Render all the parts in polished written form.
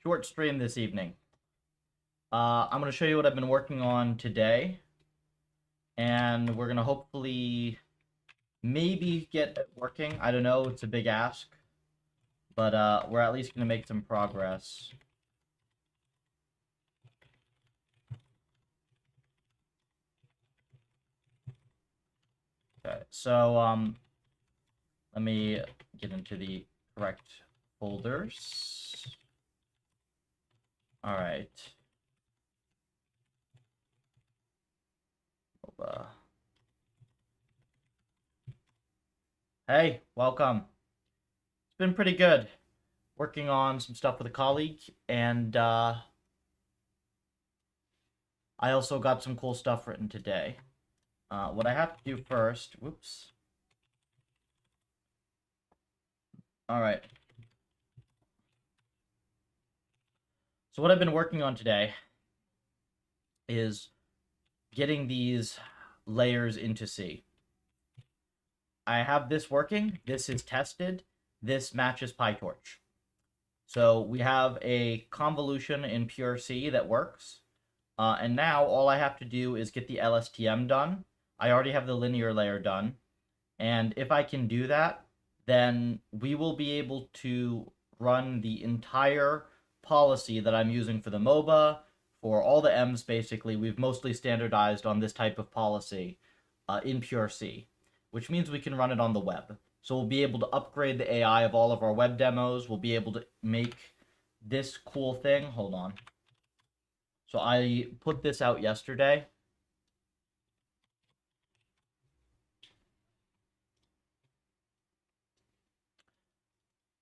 Short stream this evening. I'm going to show you what I've been working on today, and we're going to hopefully maybe get it working. I don't know, it's a big ask, but we're at least going to make some progress. Okay, so let me get into the correct folders. All right. Hey, welcome. It's been pretty good. Working on some stuff with a colleague, and I also got some cool stuff written today. What I have to do first, whoops. All right. So what I've been working on today is getting these layers into C. I have this working. This is tested. This matches PyTorch. So we have a convolution in pure C that works. And now all I have to do is get the LSTM done. I already have the linear layer done. And if I can do that, then we will be able to run the entire policy that I'm using for the MOBA, for all the M's basically. We've mostly standardized on this type of policy in pure C, which means we can run it on the web. So we'll be able to upgrade the AI of all of our web demos. We'll be able to make this cool thing. Hold on. So I put this out yesterday.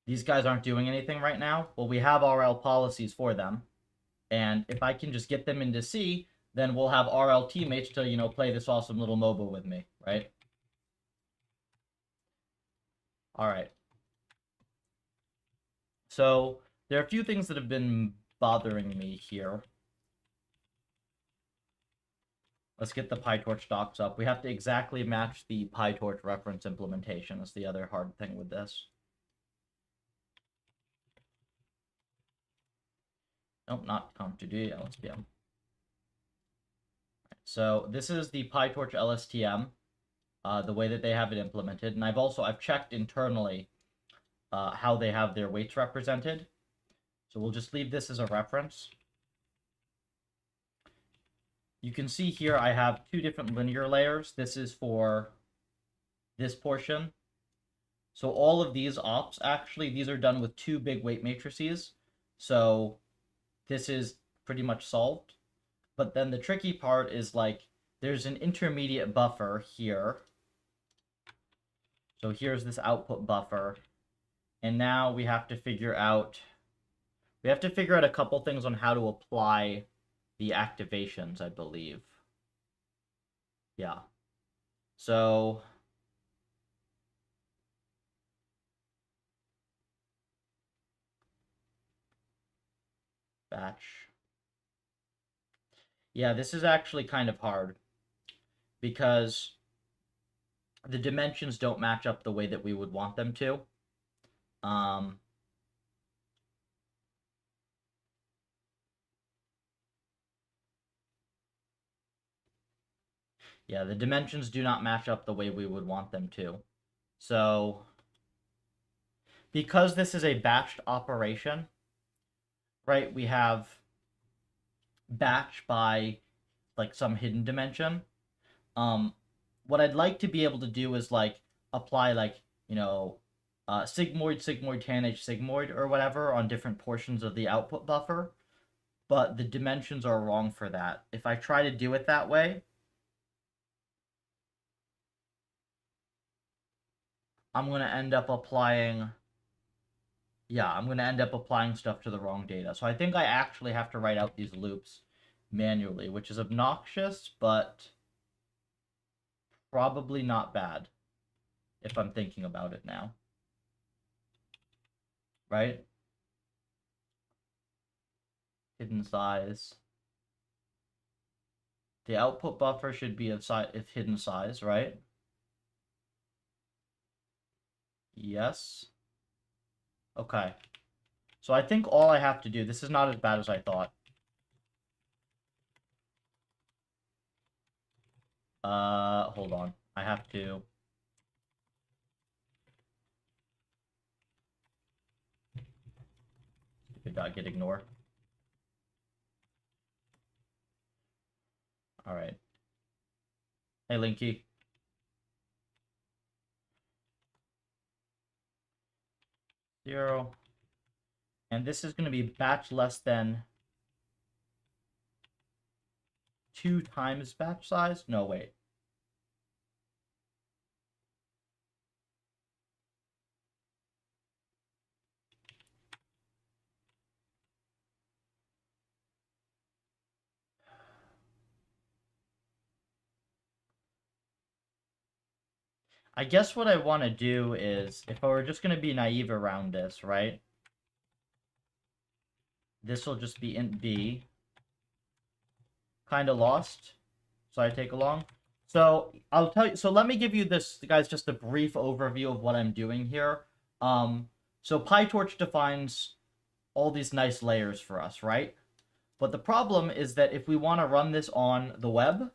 These guys aren't doing anything right now. Well, we have RL policies for them. And if I can just get them into C, then we'll have RL teammates to, play this awesome little MOBA with me, right? All right. So there are a few things that have been bothering me here. Let's get the PyTorch docs up. We have to exactly match the PyTorch reference implementation. That's the other hard thing with this. Nope, not conf2d, LSTM. So this is the PyTorch LSTM, the way that they have it implemented. And I've checked internally how they have their weights represented. So we'll just leave this as a reference. You can see here I have two different linear layers. This is for this portion. So all of these ops, actually, these are done with two big weight matrices. So this is pretty much solved. But then the tricky part is like, there's an intermediate buffer here. So here's this output buffer. And now we have to figure out a couple things on how to apply the activations, I believe. Yeah. So batch. Yeah, this is actually kind of hard because the dimensions don't match up the way that we would want them to. Yeah, the dimensions do not match up the way we would want them to. So, because this is a batched operation, right, we have batch by like some hidden dimension. What I'd like to be able to do is like apply like, sigmoid, tanh, sigmoid, or whatever on different portions of the output buffer, but the dimensions are wrong for that. If I try to do it that way, I'm going to end up applying stuff to the wrong data. So I think I actually have to write out these loops manually, which is obnoxious, but probably not bad if I'm thinking about it now. Right? Hidden size. The output buffer should be of hidden size, right? Yes. Okay. So I think all I have to do, this is not as bad as I thought. Hold on. I have to... Stupid dot get ignore. Alright. Hey, Linky. Zero. And this is going to be batch less than 2 times batch size? No, wait. I guess what I want to do is, if I were just going to be naive around this, right? This will just be int b. Kind of lost. So I take along. So I'll tell you. So let me give you this, guys, just a brief overview of what I'm doing here. So PyTorch defines all these nice layers for us, right? But the problem is that if we want to run this on the web,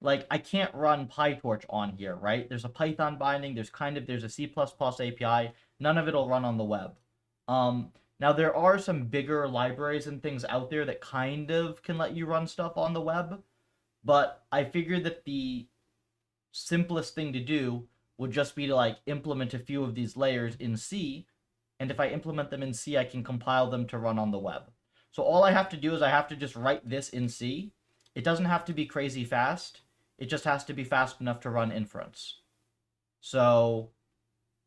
like, I can't run PyTorch on here, right? There's a Python binding, there's a C++ API, none of it'll run on the web. Now there are some bigger libraries and things out there that kind of can let you run stuff on the web, but I figured that the simplest thing to do would just be to, like, implement a few of these layers in C, and if I implement them in C, I can compile them to run on the web. So all I have to do is I have to just write this in C. It doesn't have to be crazy fast. It just has to be fast enough to run inference. So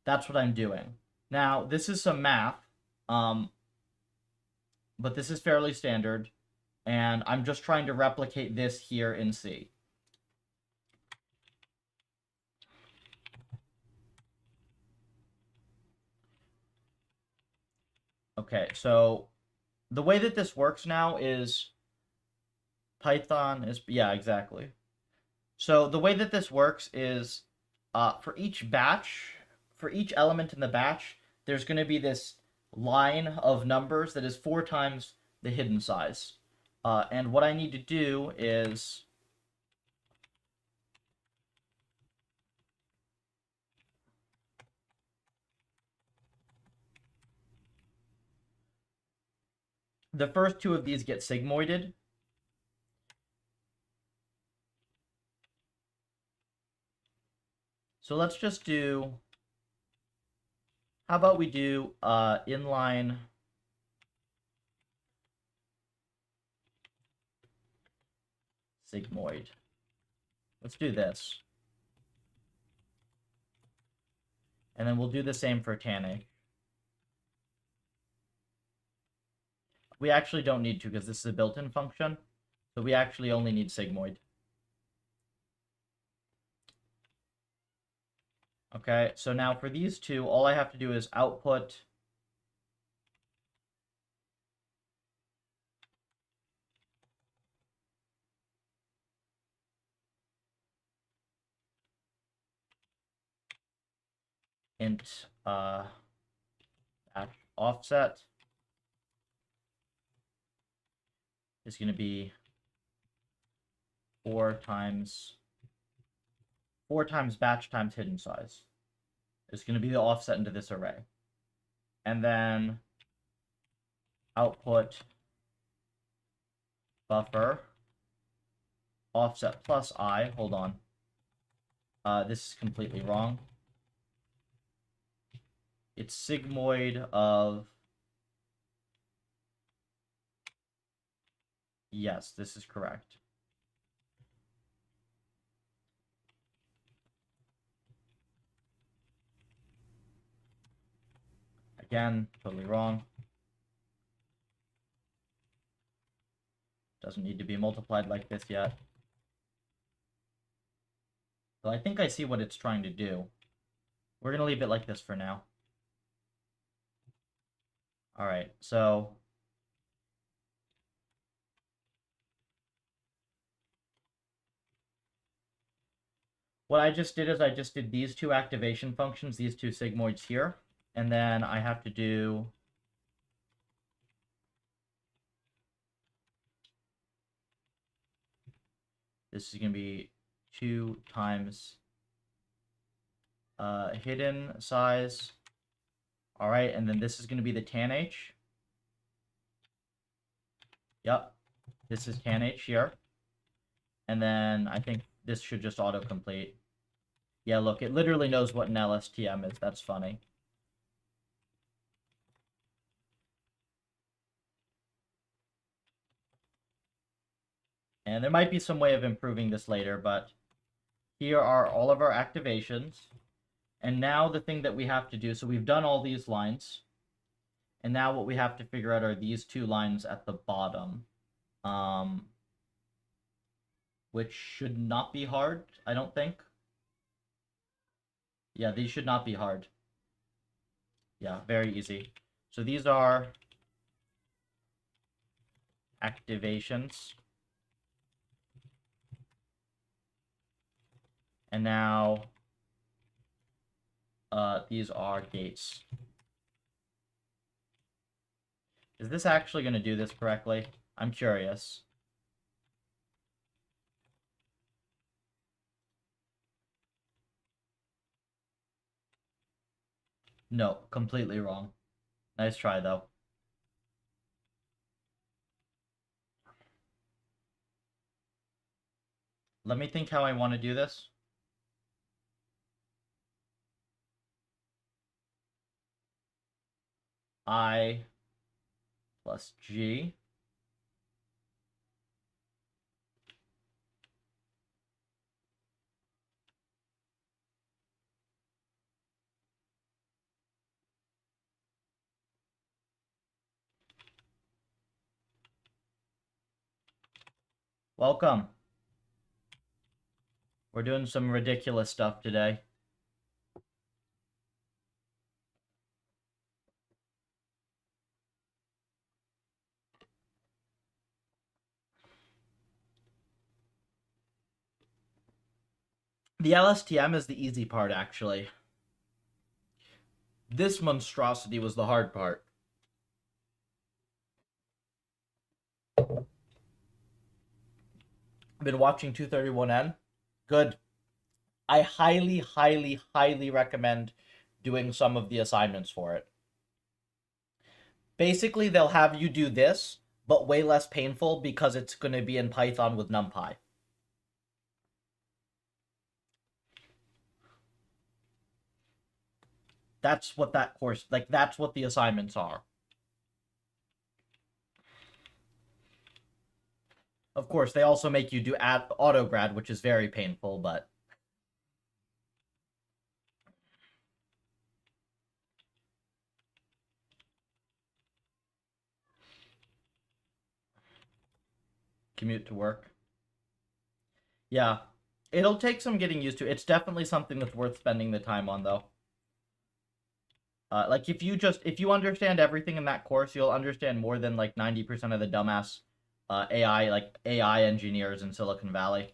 that's what I'm doing. Now, this is some math, but this is fairly standard, and I'm just trying to replicate this here in C. Okay, so the way that this works now is Python is, yeah, exactly. So the way that this works is for each element in the batch, there's going to be this line of numbers that is 4 times the hidden size. And what I need to do is the first 2 of these get sigmoided. So let's just do, how about we do inline sigmoid. Let's do this. And then we'll do the same for tanh. We actually don't need to because this is a built-in function. So we actually only need sigmoid. Okay, so now for these 2, all I have to do is output int offset is going to be 4 times batch times hidden size. It's going to be the offset into this array. And then output buffer offset plus I. Hold on. This is completely wrong. It's sigmoid of... Yes, this is correct. Again, totally wrong. Doesn't need to be multiplied like this yet. So I think I see what it's trying to do. We're going to leave it like this for now. Alright, so... What I just did is I just did these two activation functions, these two sigmoids here, and then I have to do this is going to be 2 times hidden size. All right, and then this is going to be the tan H. Yep, this is tan H here. And then I think this should just autocomplete. Yeah, look, it literally knows what an LSTM is. That's funny. And there might be some way of improving this later, but here are all of our activations. And now the thing that we have to do, so we've done all these lines. And now what we have to figure out are these 2 lines at the bottom. Which should not be hard, I don't think. Yeah, these should not be hard. Yeah, very easy. So these are activations. And now these are gates. Is this actually going to do this correctly? I'm curious. No, completely wrong. Nice try, though. Let me think how I want to do this. I plus G. Welcome. We're doing some ridiculous stuff today. The LSTM is the easy part, actually. This monstrosity was the hard part. I've been watching 231N. Good. I highly, highly, highly recommend doing some of the assignments for it. Basically, they'll have you do this, but way less painful because it's going to be in Python with NumPy. That's what that course, like, that's what the assignments are. Of course, they also make you do autograd, which is very painful, but... Commute to work. Yeah. It'll take some getting used to. It's definitely something that's worth spending the time on, though. Like, if you understand everything in that course, you'll understand more than, like, 90% of the dumbass AI engineers in Silicon Valley.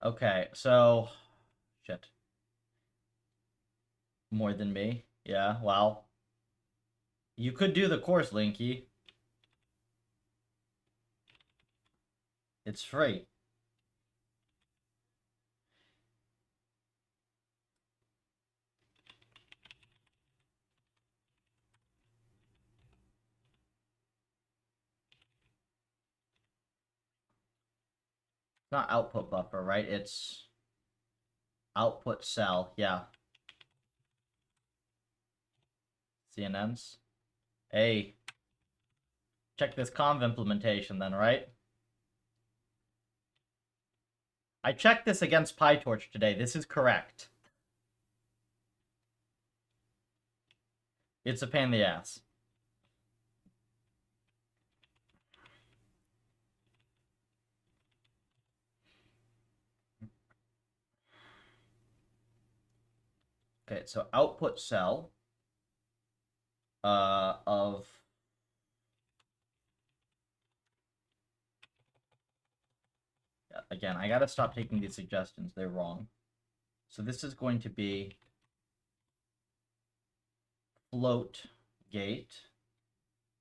Okay, so... Shit. More than me? Yeah, well... You could do the course, Linky. It's free. It's not output buffer, right? It's output cell, yeah. CNNs. Hey. Check this conv implementation then, right? I checked this against PyTorch today. This is correct. It's a pain in the ass. Okay, so output cell of Again, I gotta stop taking these suggestions. They're wrong. So this is going to be float gate,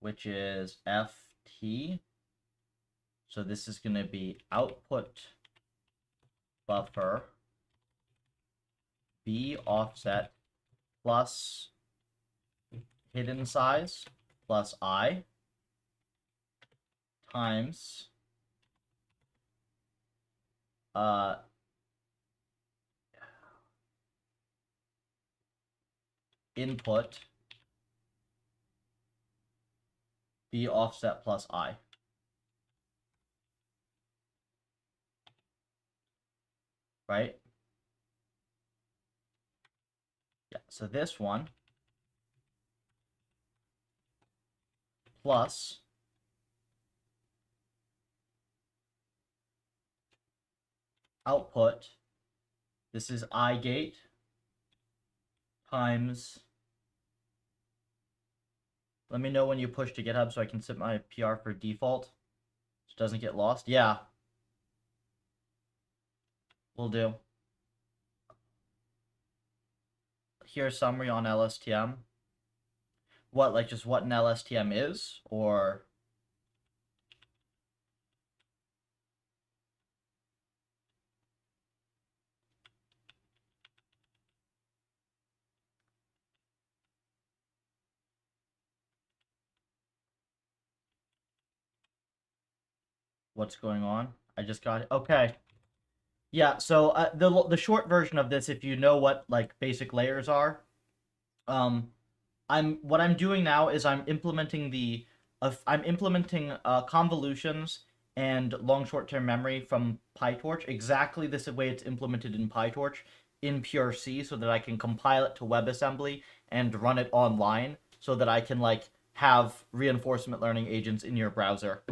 which is FT. So this is going to be output buffer B offset plus hidden size plus I times input B offset plus I. Right? Yeah, so this one plus output, this is I gate times, let me know when you push to GitHub so I can set my PR for default so it doesn't get lost. Yeah, will do. Here's a summary on LSTM. What, like just what an LSTM is, or what's going on? I just got it. Okay. Yeah, so the short version of this, if you know what like basic layers are, what I'm doing now is I'm implementing convolutions and long short-term memory from PyTorch exactly this way it's implemented in PyTorch in pure C, so that I can compile it to WebAssembly and run it online so that I can like have reinforcement learning agents in your browser.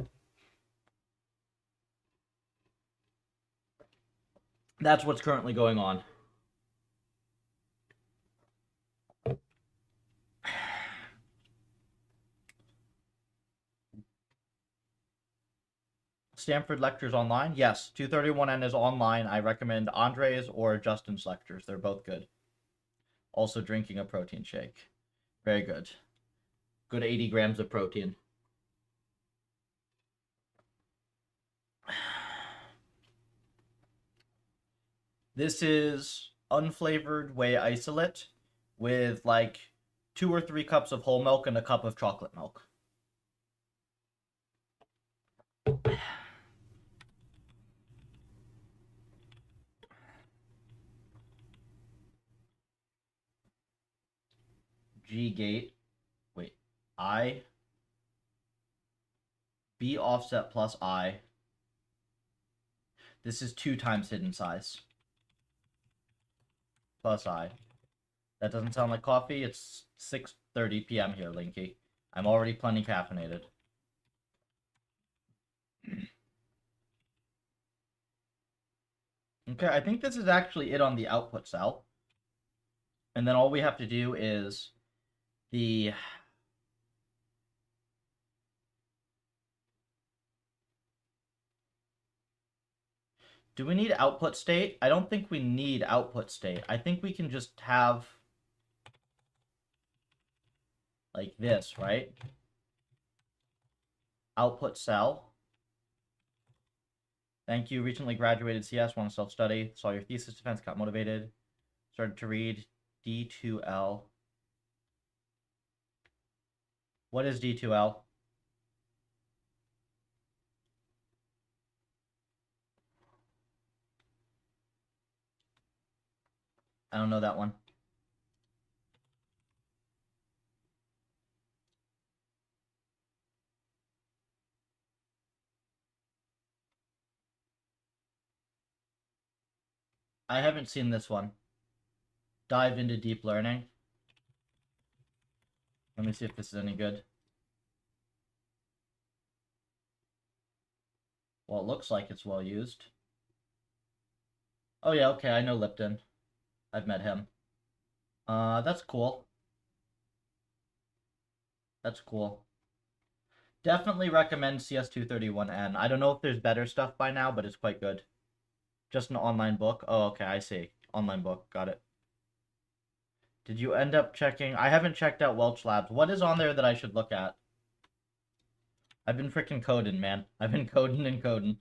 That's what's currently going on. Stanford lectures online? Yes, 231N is online. I recommend Andre's or Justin's lectures. They're both good. Also drinking a protein shake. Very good. Good 80 grams of protein. This is unflavored whey isolate with like 2 or 3 cups of whole milk and a cup of chocolate milk. G gate. Wait. I. B offset plus I. This is 2 times hidden size. Plus I. That doesn't sound like coffee. It's 6:30 p.m. here, Linky. I'm already plenty caffeinated. Okay, I think this is actually it on the output cell. And then all we have to do is the... Do we need output state? I don't think we need output state. I think we can just have like this, right? Output cell. Thank you. Recently graduated CS, want to self-study. Saw your thesis defense, got motivated. Started to read D2L. What is D2L? I don't know that one. I haven't seen this one. Dive into deep learning. Let me see if this is any good. Well, it looks like it's well used. Oh yeah, okay, I know Lipton. I've met him. That's cool. That's cool. Definitely recommend CS231N. I don't know if there's better stuff by now, but it's quite good. Just an online book? Oh, okay, I see. Online book, got it. Did you end up checking? I haven't checked out Welch Labs. What is on there that I should look at? I've been freaking coding, man. I've been coding and coding.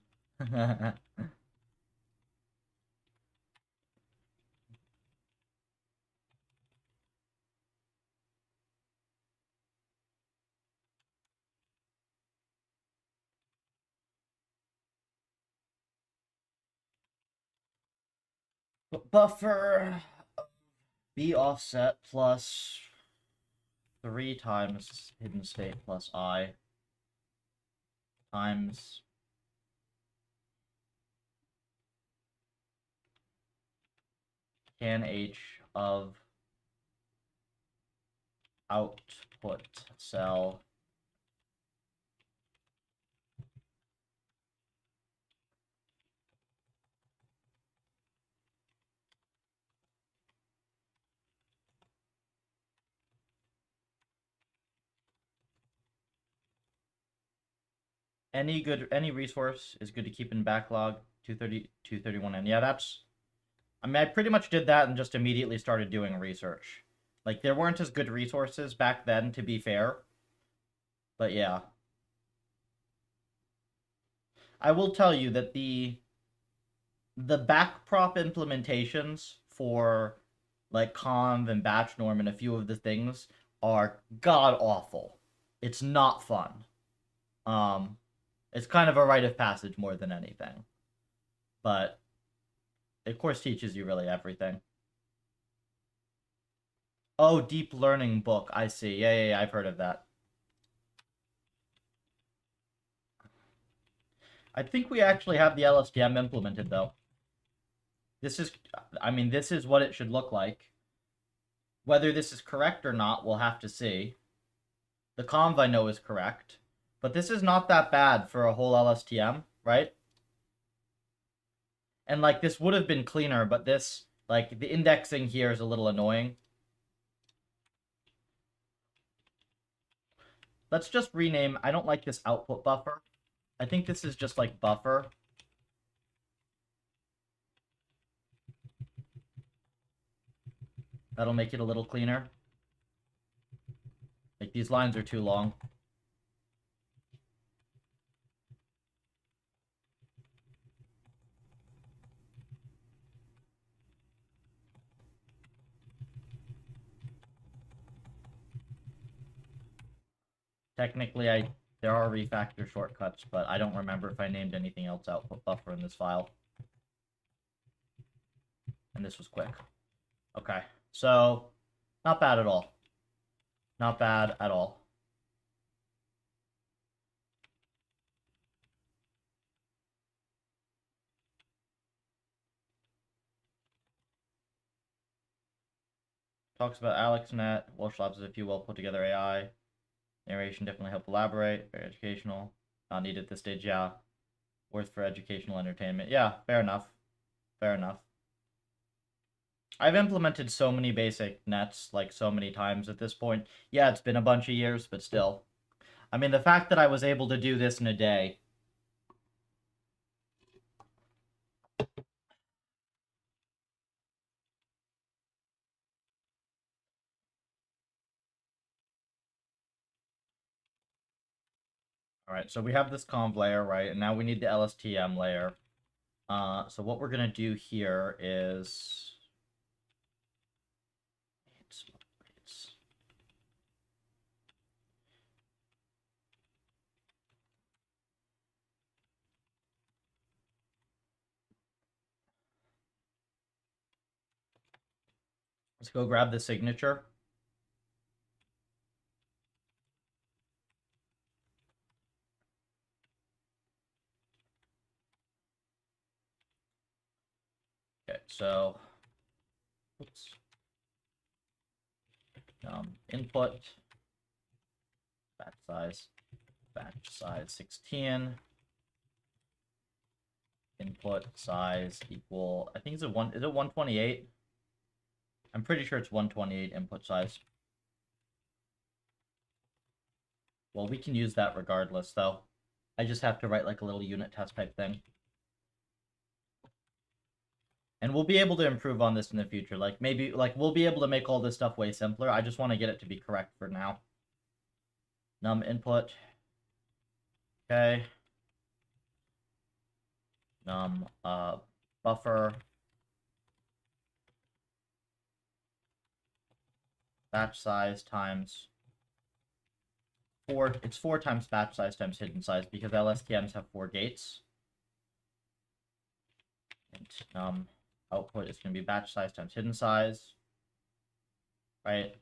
Buffer B offset plus 3 times hidden state plus I times can H of output cell any resource is good to keep in backlog 230 231N. Yeah, that's I mean I pretty much did that and just immediately started doing research. Like there weren't as good resources back then, to be fair. But yeah. I will tell you that the backprop implementations for like conv and batch norm and a few of the things are god awful. It's not fun. Um, it's kind of a rite of passage more than anything, but it of course teaches you really everything. Oh, deep learning book. I see. Yeah, I've heard of that. I think we actually have the LSTM implemented though. This is, I mean, this is what it should look like. Whether this is correct or not, we'll have to see. The conv I know is correct, but this is not that bad for a whole LSTM, right? And like this would have been cleaner, but this, like the indexing here is a little annoying. Let's just rename, I don't like this output buffer. I think this is just like buffer. That'll make it a little cleaner. Like these lines are too long. Technically, there are refactor shortcuts, but I don't remember if I named anything else output buffer in this file. And this was quick. Okay, so not bad at all. Not bad at all. Talks about AlexNet, Welsh Labs is a few well put together AI. Narration definitely helped elaborate. Very educational. Not needed at this stage, yeah. Worth for educational entertainment. Yeah, fair enough. Fair enough. I've implemented so many basic nets, like, so many times at this point. Yeah, it's been a bunch of years, but still. I mean, the fact that I was able to do this in a day. All right, so we have this conv layer, right? And now we need the LSTM layer. So what we're going to do here is... Let's go grab the signature. Okay, so... Oops. Input, batch size 16, input size equal, I think is it 128? I'm pretty sure it's 128 input size. Well, we can use that regardless, though. I just have to write like a little unit test type thing. And we'll be able to improve on this in the future. Like, maybe, like, we'll be able to make all this stuff way simpler. I just want to get it to be correct for now. Num input. Okay. Num, buffer. Batch size times 4. It's 4 times batch size times hidden size because LSTMs have 4 gates. And output is going to be batch size times hidden size. Right?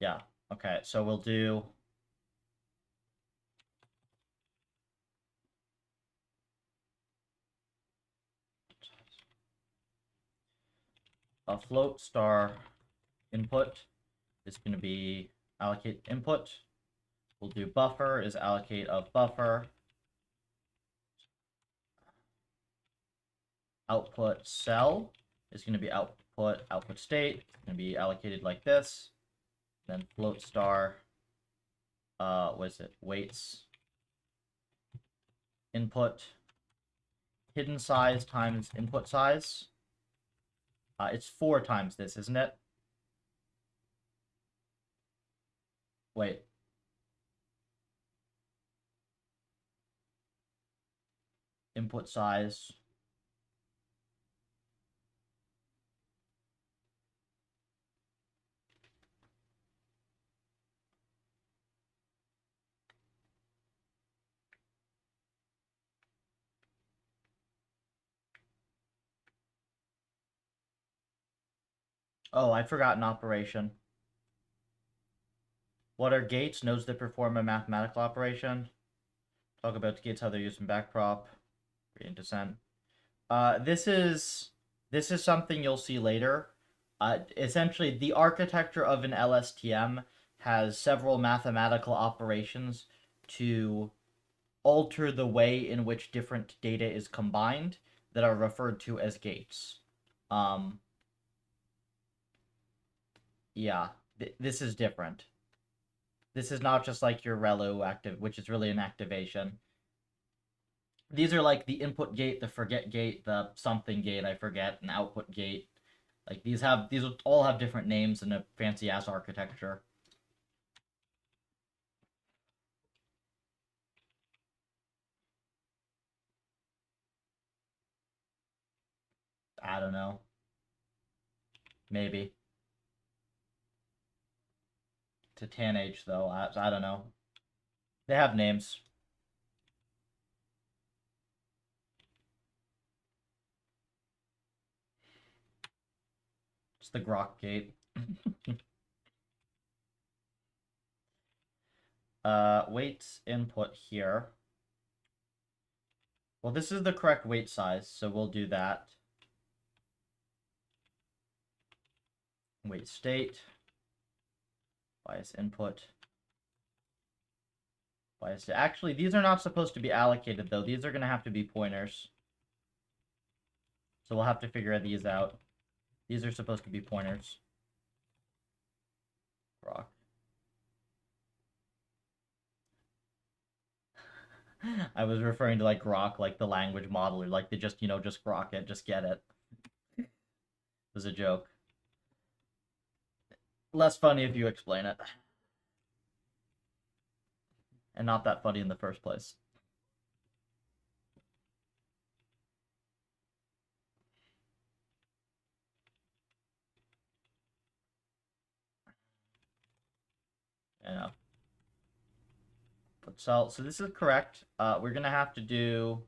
Yeah. Okay, so we'll do a float star input is going to be allocate input. We'll do buffer is allocate of buffer. Output cell is going to be output state. It's going to be allocated like this. Then float star, what is it? Weights input hidden size times input size. It's 4 times this, isn't it? Wait. Input size. Oh, I forgot an operation. What are gates? Nodes that perform a mathematical operation. Talk about gates, how they're used in backprop, gradient descent. This is something you'll see later. Essentially, the architecture of an LSTM has several mathematical operations to alter the way in which different data is combined that are referred to as gates. Yeah, this is different. This is not just like your relu active, which is really an activation. These are like the input gate, the forget gate, the something gate, I forget, an output gate. Like these all have different names in a fancy ass architecture. I don't know. Maybe. To tan H though, I don't know. They have names. It's the grok gate. Weights input here. Well, this is the correct weight size, so we'll do that. Weight state. Bias input. Bias. Actually, these are not supposed to be allocated, though. These are going to have to be pointers. So we'll have to figure these out. These are supposed to be pointers. Grok. I was referring to like grok, like the language model, or like they just, just grok it, just get it. It was a joke. Less funny if you explain it. And not that funny in the first place. Yeah. But so this is correct. We're gonna have to do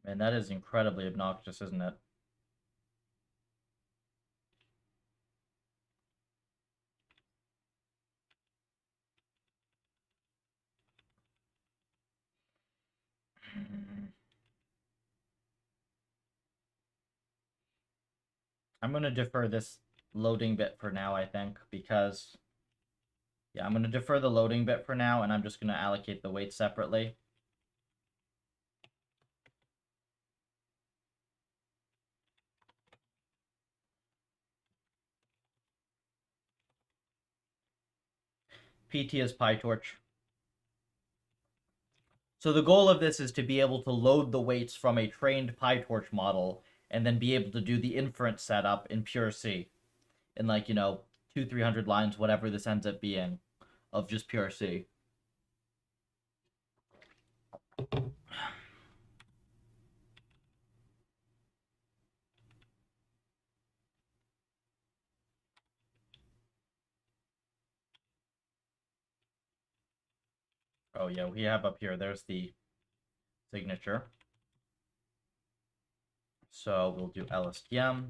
man, that is incredibly obnoxious, isn't it? I'm gonna defer this loading bit for now, I think, because, yeah, I'm going to defer the loading bit for now, and I'm just going to allocate the weights separately. PT is PyTorch. So the goal of this is to be able to load the weights from a trained PyTorch model and then be able to do the inference setup in pure C in, like, 200-300 lines, whatever this ends up being, of just pure C. Oh yeah, we have up here, there's the signature. So we'll do LSTM,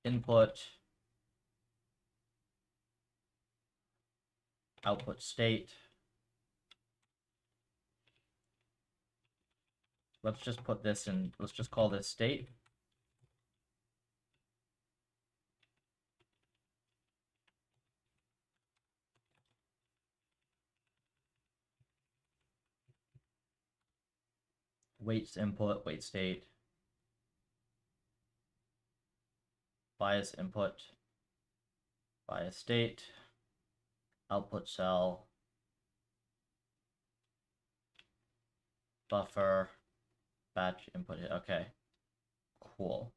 input, output state. Let's just put this in, let's just call this state. Weights input, weight state. Bias input, bias state. Output cell. Buffer. Batch input. Okay. Cool.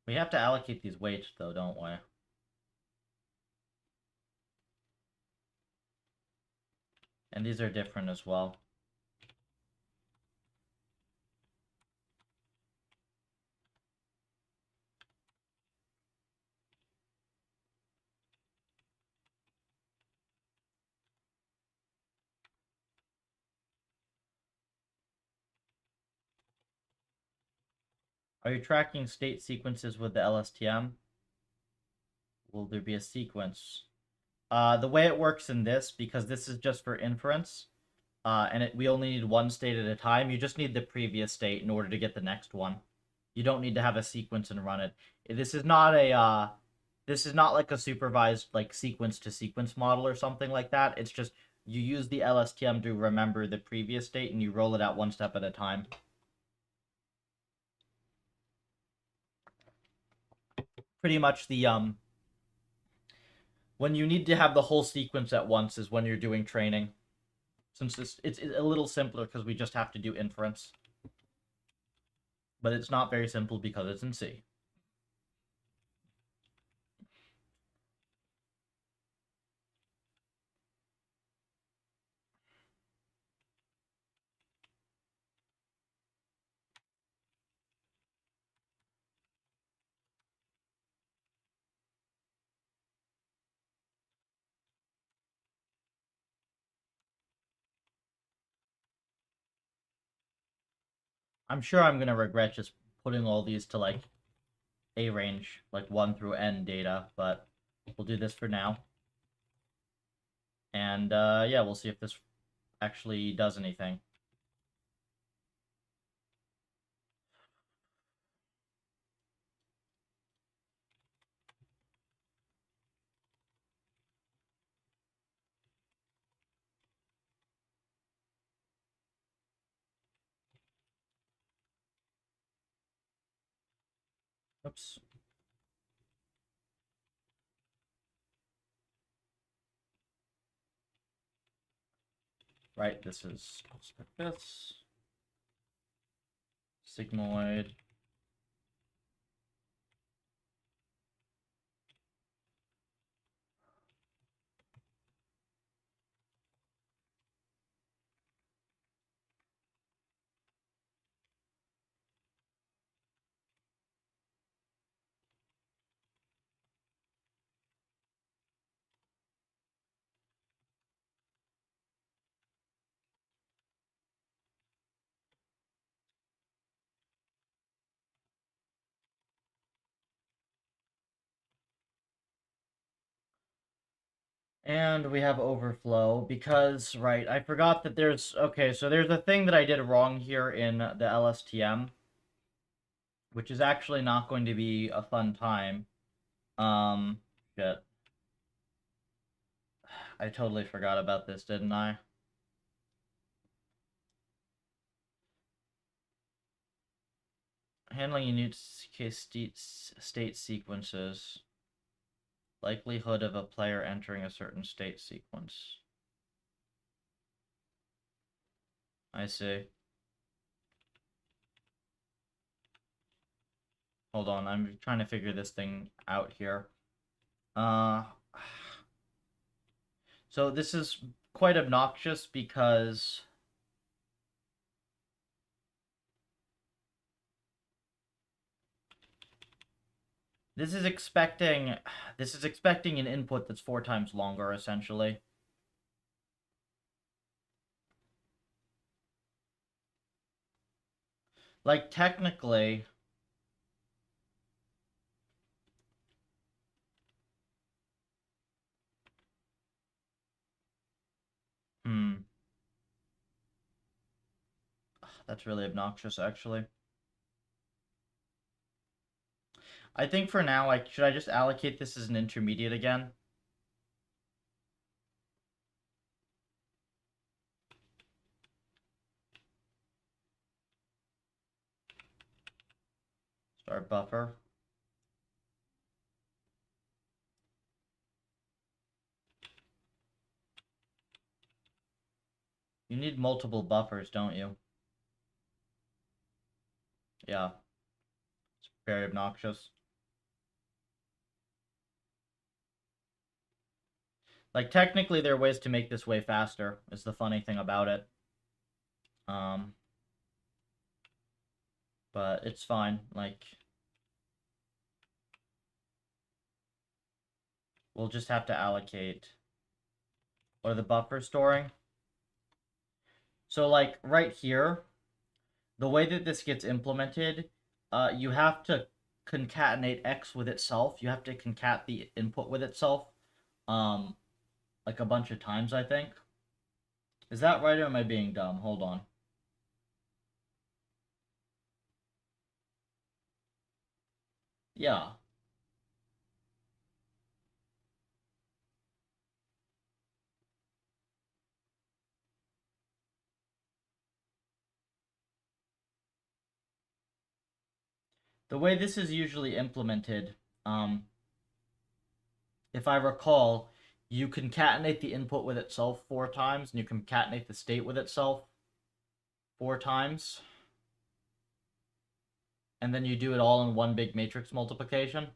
We have to allocate these weights though, don't we? And these are different as well. Are you tracking state sequences with the LSTM? Will there be a sequence? The way it works in this, because this is just for inference, and we only need one state at a time, you just need the previous state in order to get the next one. You don't need to have a sequence and run it. This is not like a supervised, like, sequence to sequence model or something like that. It's just you use the LSTM to remember the previous state and you roll it out one step at a time. Pretty much the when you need to have the whole sequence at once is when you're doing training. Since it's a little simpler because we just have to do inference. But it's not very simple because it's in C. I'm sure I'm going to regret just putting all these to, like, A range, like 1 through N data, but we'll do this for now. And, yeah, we'll see if this actually does anything. Oops. Right, this is this. Sigmoid. And we have overflow because, right, I forgot that there's, okay, so there's a thing that I did wrong here in the LSTM. which is actually not going to be a fun time. Um, shit. I totally forgot about this, didn't I? Handling unique state sequences. Likelihood of a player entering a certain state sequence. I see. Hold on, I'm trying to figure this thing out here. Uh, so this is quite obnoxious because this is expecting an input that's 4 times longer, essentially. Like, technically, that's really obnoxious, actually. I think for now, should I just allocate this as an intermediate again? Start buffer. You need multiple buffers, don't you? Yeah. It's very obnoxious. Like, technically, there are ways to make this way faster, is the funny thing about it. But it's fine. Like, we'll just have to allocate. What are the buffers storing? So, like, right here, the way that this gets implemented, you have to concatenate X with itself. You have to concat the input with itself, like a bunch of times, I think. Is that right, or am I being dumb? Hold on. Yeah. The way this is usually implemented, if I recall, you concatenate the input with itself 4 times, and you concatenate the state with itself 4 times. And then you do it all in one big matrix multiplication.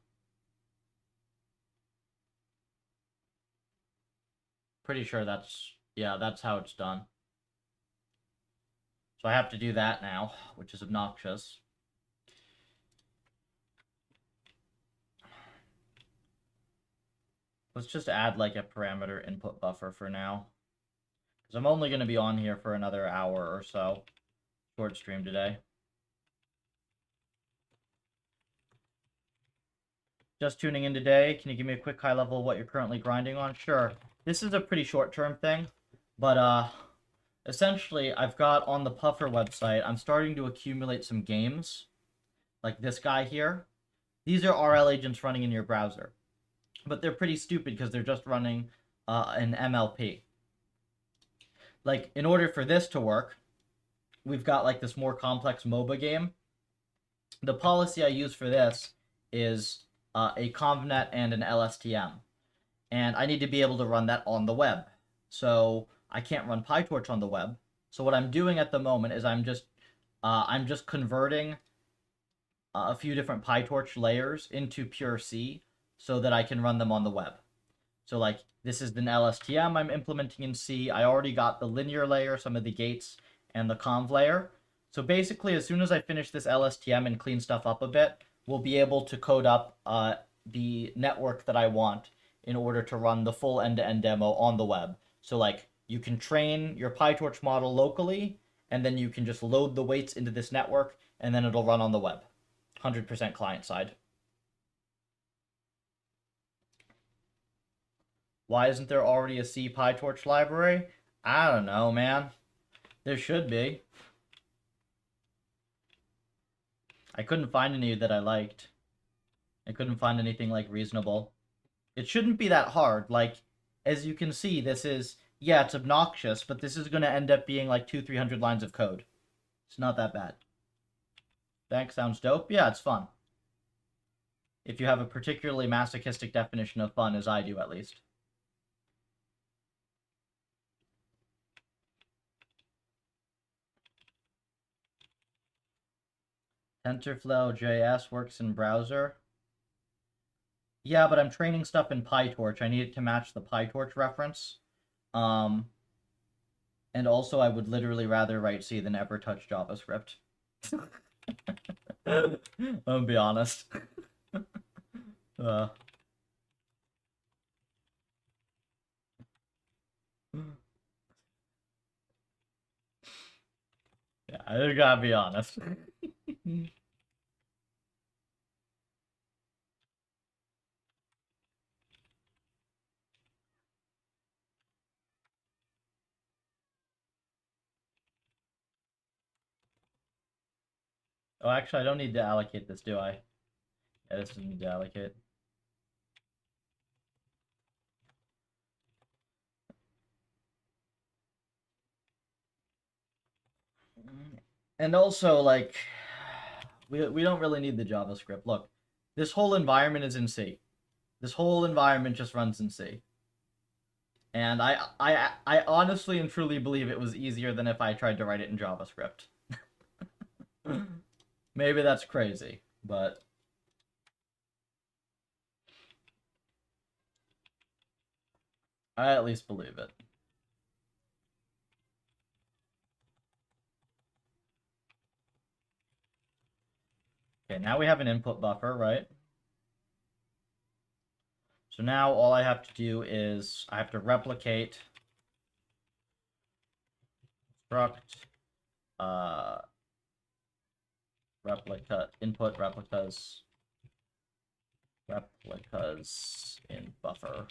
Pretty sure that's how it's done. So I have to do that now, which is obnoxious. Let's just add like a parameter input buffer for now. Because I'm only going to be on here for another hour or so. Short stream today. Just tuning in today, can you give me a quick high level of what you're currently grinding on? Sure. This is a pretty short-term thing, but essentially I've got on the Puffer website, I'm starting to accumulate some games, like this guy here. These are RL agents running in your browser, but they're pretty stupid because they're just running an MLP. Like, in order for this to work, we've got like this more complex MOBA game. The policy I use for this is a ConvNet and an LSTM. And I need to be able to run that on the web. So I can't run PyTorch on the web. So what I'm doing at the moment is I'm just converting a few different PyTorch layers into pure C so that I can run them on the web. So like this is an LSTM I'm implementing in C. I already got the linear layer, some of the gates, and the conv layer. So basically, as soon as I finish this LSTM and clean stuff up a bit, we'll be able to code up the network that I want in order to run the full end-to-end demo on the web. So like you can train your PyTorch model locally, and then you can just load the weights into this network, and then it'll run on the web. 100% client side. Why isn't there already a C PyTorch library? I don't know, man. There should be. I couldn't find any that I liked. I couldn't find anything, like, reasonable. It shouldn't be that hard. Like, as you can see, this is, yeah, it's obnoxious, but this is going to end up being like 200-300 lines of code. It's not that bad. Bank sounds dope. Yeah, it's fun. If you have a particularly masochistic definition of fun, as I do at least. TensorFlow.js works in browser. Yeah, but I'm training stuff in PyTorch. I need it to match the PyTorch reference. And also, I would literally rather write C than ever touch JavaScript. I'll be honest. Yeah, I gotta be honest. Oh, actually, I don't need to allocate this, do I? Yeah, this doesn't need to allocate. And also, like, we don't really need the JavaScript. Look, this whole environment is in C. This whole environment just runs in C. And I honestly and truly believe it was easier than if I tried to write it in JavaScript. Maybe that's crazy, but I at least believe it. Okay, now we have an input buffer, right? So now all I have to do is I have to replicate struct replica input replicas in buffer.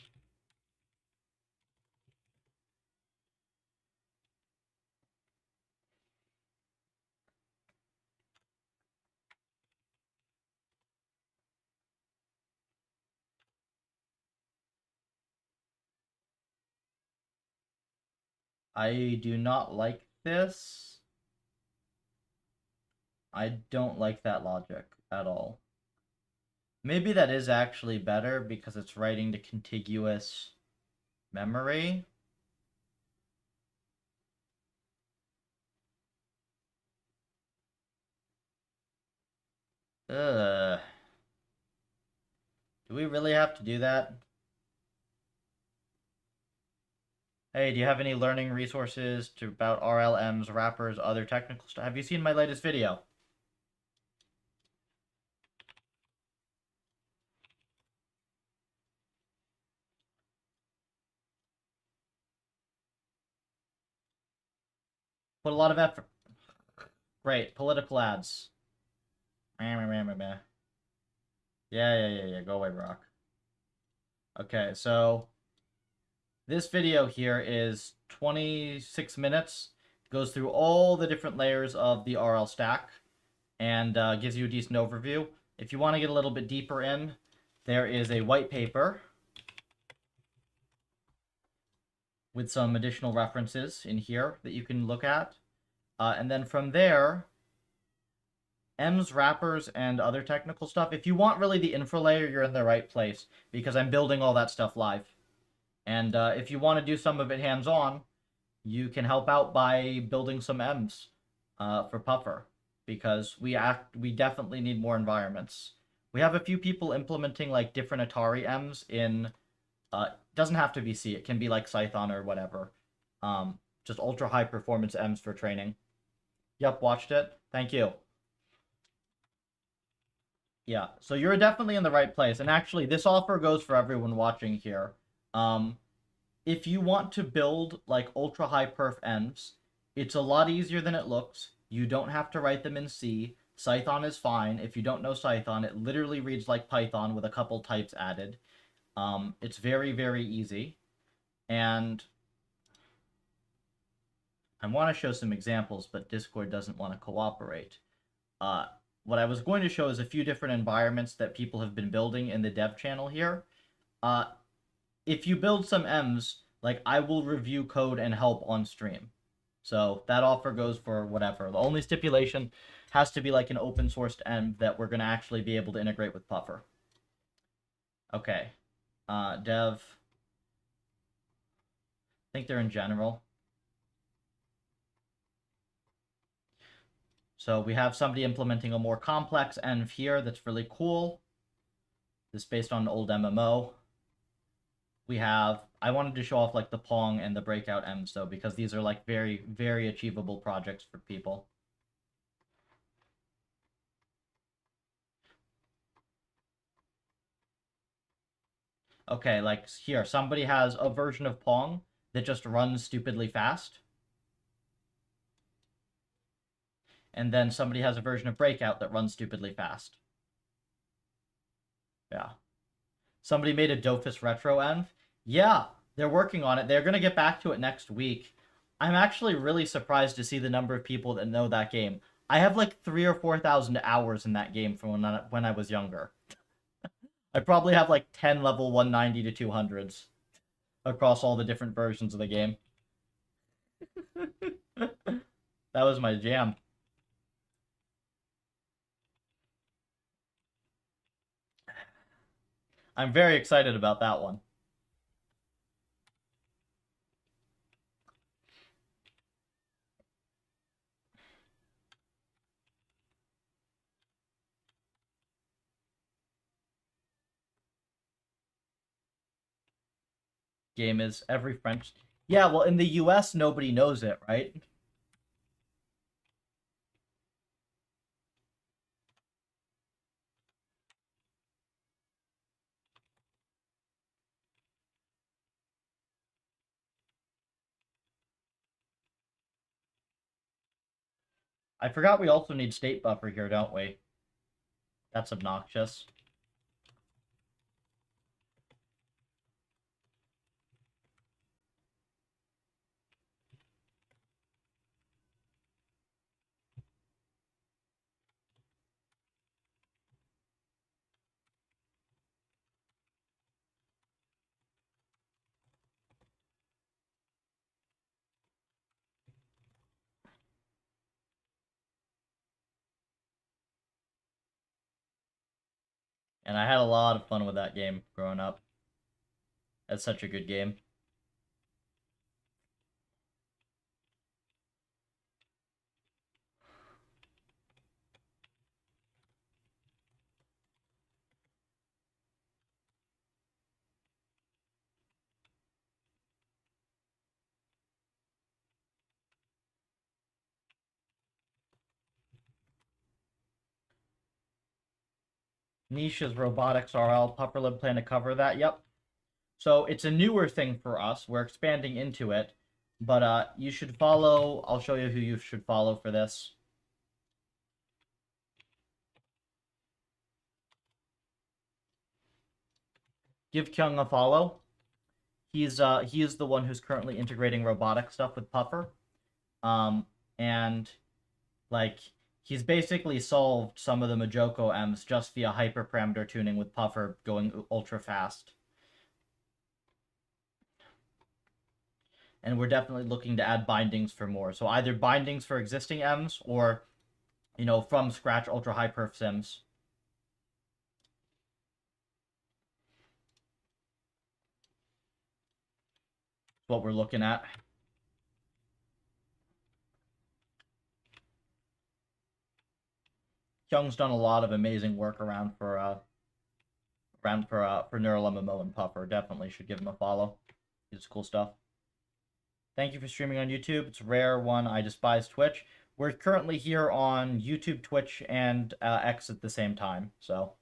I do not like this. I don't like that logic at all. Maybe that is actually better because it's writing to contiguous memory. Ugh. Do we really have to do that? Hey, do you have any learning resources about RLMs, wrappers, other technical stuff? Have you seen my latest video? Put a lot of effort. Great. Political ads. Yeah, yeah. Go away, Brock. Okay, so this video here is 26 minutes. Goes through all the different layers of the RL stack and gives you a decent overview. If you want to get a little bit deeper in, there is a white paper with some additional references in here that you can look at. And then from there, M's, wrappers, and other technical stuff. If you want really the infra layer, you're in the right place because I'm building all that stuff live. And if you want to do some of it hands-on, you can help out by building some M's for Puffer because we definitely need more environments. We have a few people implementing like different Atari M's in. Doesn't have to be C. It can be like Cython or whatever. Just ultra high performance M's for training. Yep, watched it. Thank you. Yeah, so you're definitely in the right place. And actually, this offer goes for everyone watching here. If you want to build like ultra high perf M's, it's a lot easier than it looks. You don't have to write them in C. Cython is fine. If you don't know Cython, it literally reads like Python with a couple types added. It's very, very easy. And I want to show some examples, but Discord doesn't want to cooperate. what I was going to show is a few different environments that people have been building in the dev channel here. If you build some M's, like, I will review code and help on stream. So that offer goes for whatever. The only stipulation has to be like an open sourced M that we're going to actually be able to integrate with Puffer. Okay. Dev. I think they're in general. So we have somebody implementing a more complex env here that's really cool. This is based on an old MMO. We have, I wanted to show off like the Pong and the Breakout M's though, because these are like very, very achievable projects for people. Okay, like here, somebody has a version of Pong that just runs stupidly fast. And then somebody has a version of Breakout that runs stupidly fast. Yeah. Somebody made a Dofus Retro env. Yeah, they're working on it. They're going to get back to it next week. I'm actually really surprised to see the number of people that know that game. I have like 3,000 or 4,000 hours in that game from when I was younger. I probably have like 10 level 190 to 200s across all the different versions of the game. That was my jam. I'm very excited about that one. Game is every French. Yeah, well, in the US, nobody knows it, right? I forgot we also need state buffer here, don't we? That's obnoxious. And I had a lot of fun with that game growing up. That's such a good game. Niche's Robotics RL. Pupperlib plan to cover that. Yep. So it's a newer thing for us. We're expanding into it. But you should follow. I'll show you who you should follow for this. Give Kyung a follow. He is the one who's currently integrating robotic stuff with Puffer. And like he's basically solved some of the Majoko M's just via hyperparameter tuning with Puffer going ultra fast. And we're definitely looking to add bindings for more. So either bindings for existing M's or, you know, from scratch ultra high perf sims. What we're looking at. Kyung's done a lot of amazing work around for Neural MMO and Puffer. Definitely should give him a follow. It's cool stuff. Thank you for streaming on YouTube. It's rare one. I despise Twitch. We're currently here on YouTube, Twitch, and X at the same time. So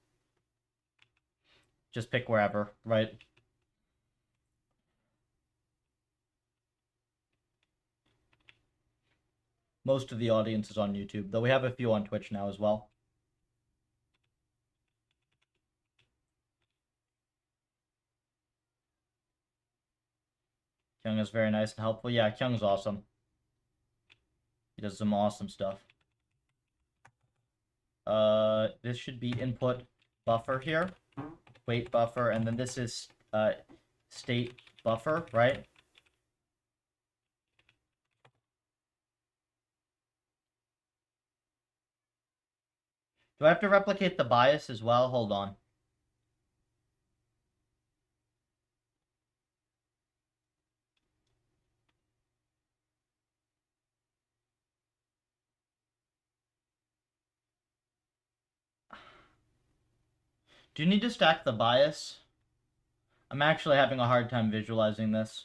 just pick wherever, right? Most of the audience is on YouTube, though we have a few on Twitch now as well. Kyung is very nice and helpful. Yeah, Kyung's awesome. He does some awesome stuff. this should be input buffer here, weight buffer, and then this is state buffer, right? Do I have to replicate the bias as well? Hold on. Do you need to stack the bias? I'm actually having a hard time visualizing this.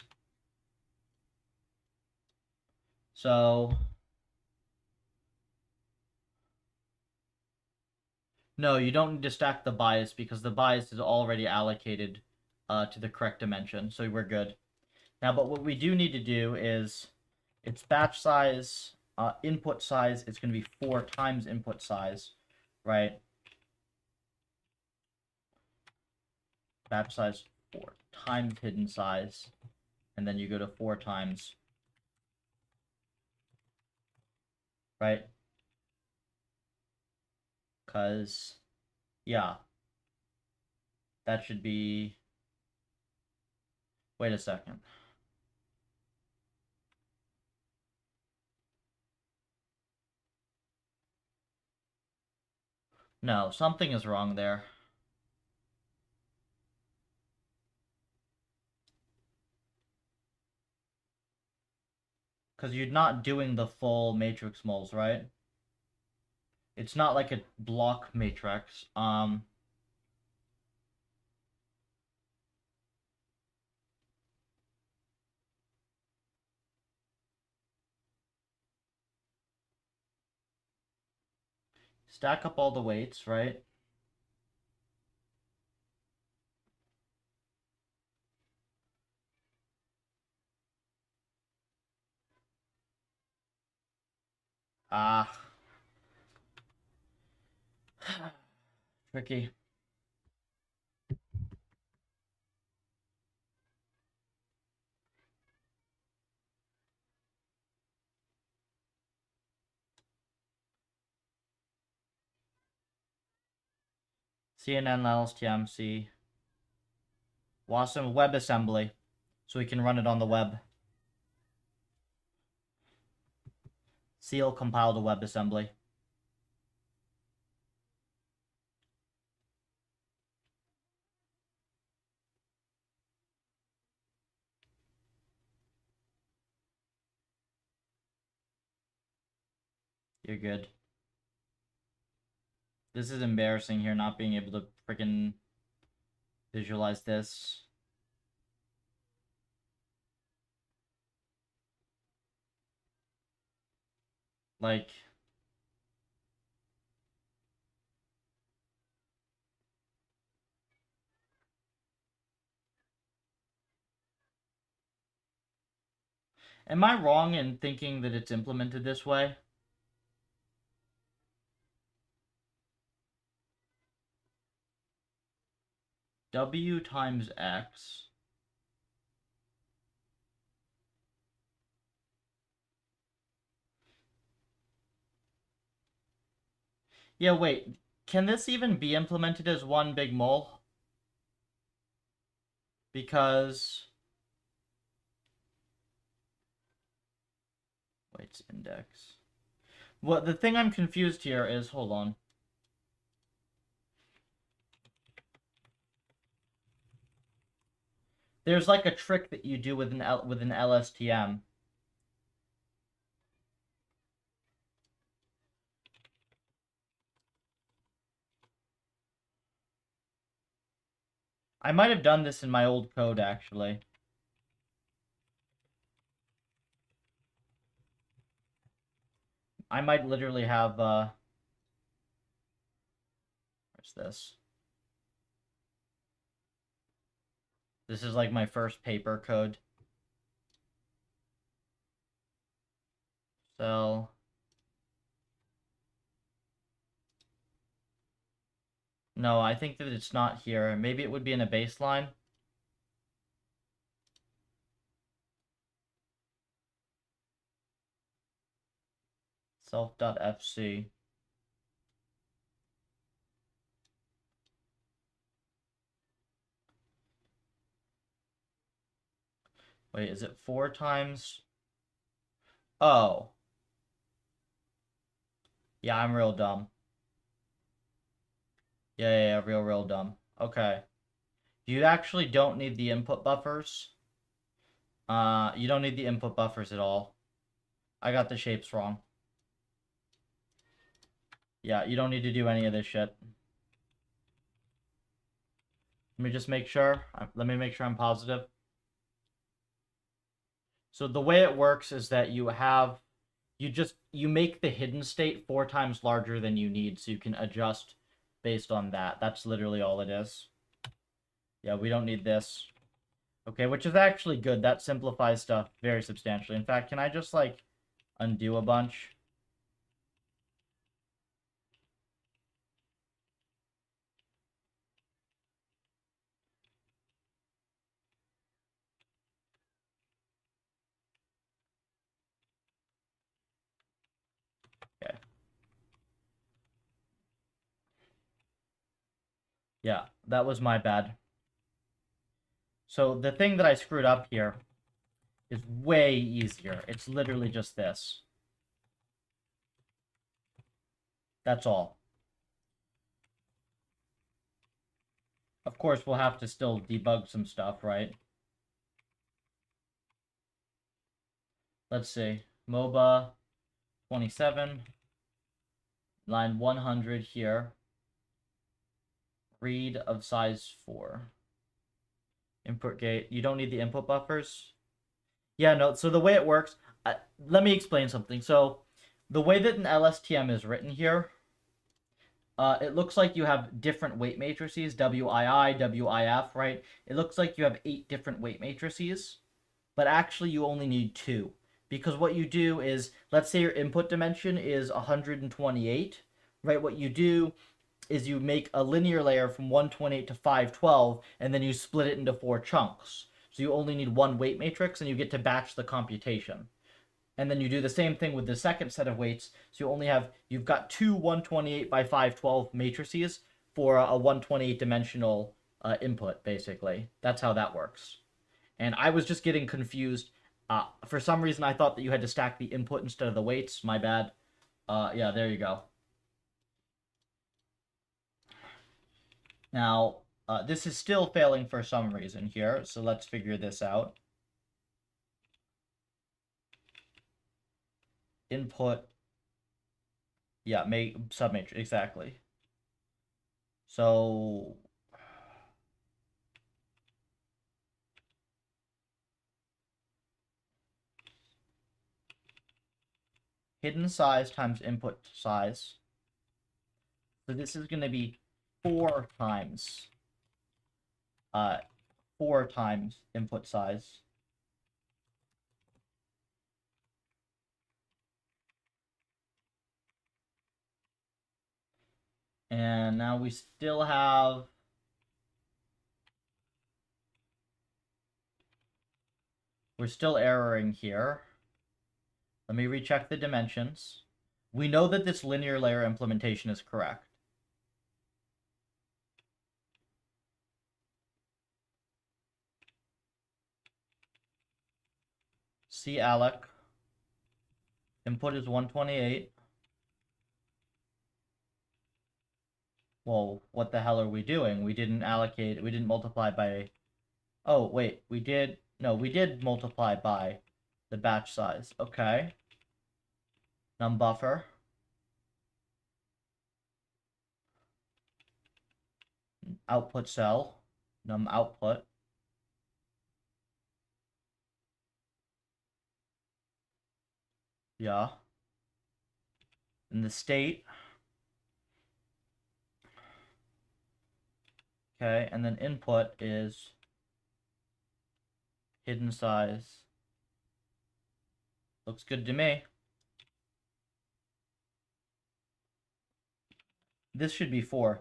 So, no, you don't need to stack the bias because the bias is already allocated to the correct dimension, so we're good. Now, but what we do need to do is, it's batch size, input size, it's going to be 4 times input size, right? Batch size 4 times hidden size, and then you go to 4 times, right? Because, yeah, that should be, wait a second. No, something is wrong there. Because you're not doing the full matrix moles, right? It's not like a block matrix. Stack up all the weights, right? Ah. Tricky. CNN, LSTM, C. WASM WebAssembly. So we can run it on the web. Seal compile to WebAssembly. You're good. This is embarrassing here, not being able to freaking visualize this. Like, am I wrong in thinking that it's implemented this way? W times X. Yeah, wait. Can this even be implemented as one big mole? Because weights index. What the thing I'm confused here is, hold on. There's like a trick that you do with an LSTM. I might have done this in my old code actually. I might literally have where's this? This is like my first paper code. So no, I think that it's not here. Maybe it would be in a baseline. Self.fc. Wait, is it 4 times? Oh. Yeah, I'm real dumb. Yeah, real dumb. Okay. You actually don't need the input buffers. You don't need the input buffers at all. I got the shapes wrong. Yeah, you don't need to do any of this shit. Let me just make sure. Let me make sure I'm positive. So the way it works is that you make the hidden state 4 times larger than you need, so you can adjust based on that. That's literally all it is. Yeah, we don't need this. Okay, which is actually good. That simplifies stuff very substantially. In fact, can I just, like, undo a bunch? Okay. Yeah, that was my bad. So the thing that I screwed up here is way easier. It's literally just this. That's all. Of course, we'll have to still debug some stuff, right? Let's see. MOBA 27, line 100 here. Read of size 4. Input gate. You don't need the input buffers? Yeah, no. So the way it works, let me explain something. So the way that an LSTM is written here, it looks like you have different weight matrices, WII, WIF, right? It looks like you have 8 different weight matrices, but actually you only need 2. Because what you do is, let's say your input dimension is 128, right? What you do is you make a linear layer from 128 to 512, and then you split it into 4 chunks. So you only need 1 weight matrix, and you get to batch the computation. And then you do the same thing with the second set of weights. So you've got 2 128 by 512 matrices for a 128 dimensional input, basically. That's how that works. And I was just getting confused. For some reason, I thought that you had to stack the input instead of the weights. My bad. Yeah, there you go. Now, this is still failing for some reason here, so let's figure this out. Input, yeah, submatrix, exactly. So, hidden size times input size. So this is going to be 4 times, 4 times input size. And now we still have we're still erroring here. Let me recheck the dimensions. We know that this linear layer implementation is correct. See Alec. Input is 128. Well, what the hell are we doing? We didn't multiply by... Oh, wait, we did multiply by the batch size. Okay. Num buffer. Output cell. Num output. Yeah. And the state. Okay, and then input is hidden size. Looks good to me. This should be 4.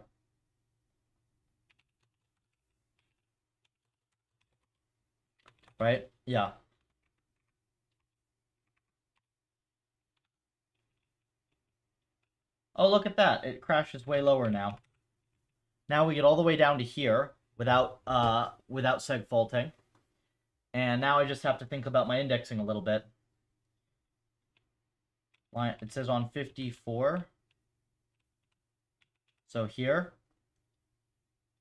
Right? Yeah. Oh, look at that. It crashes way lower now. Now we get all the way down to here without seg faulting. And now I just have to think about my indexing a little bit. It says on 54. So here,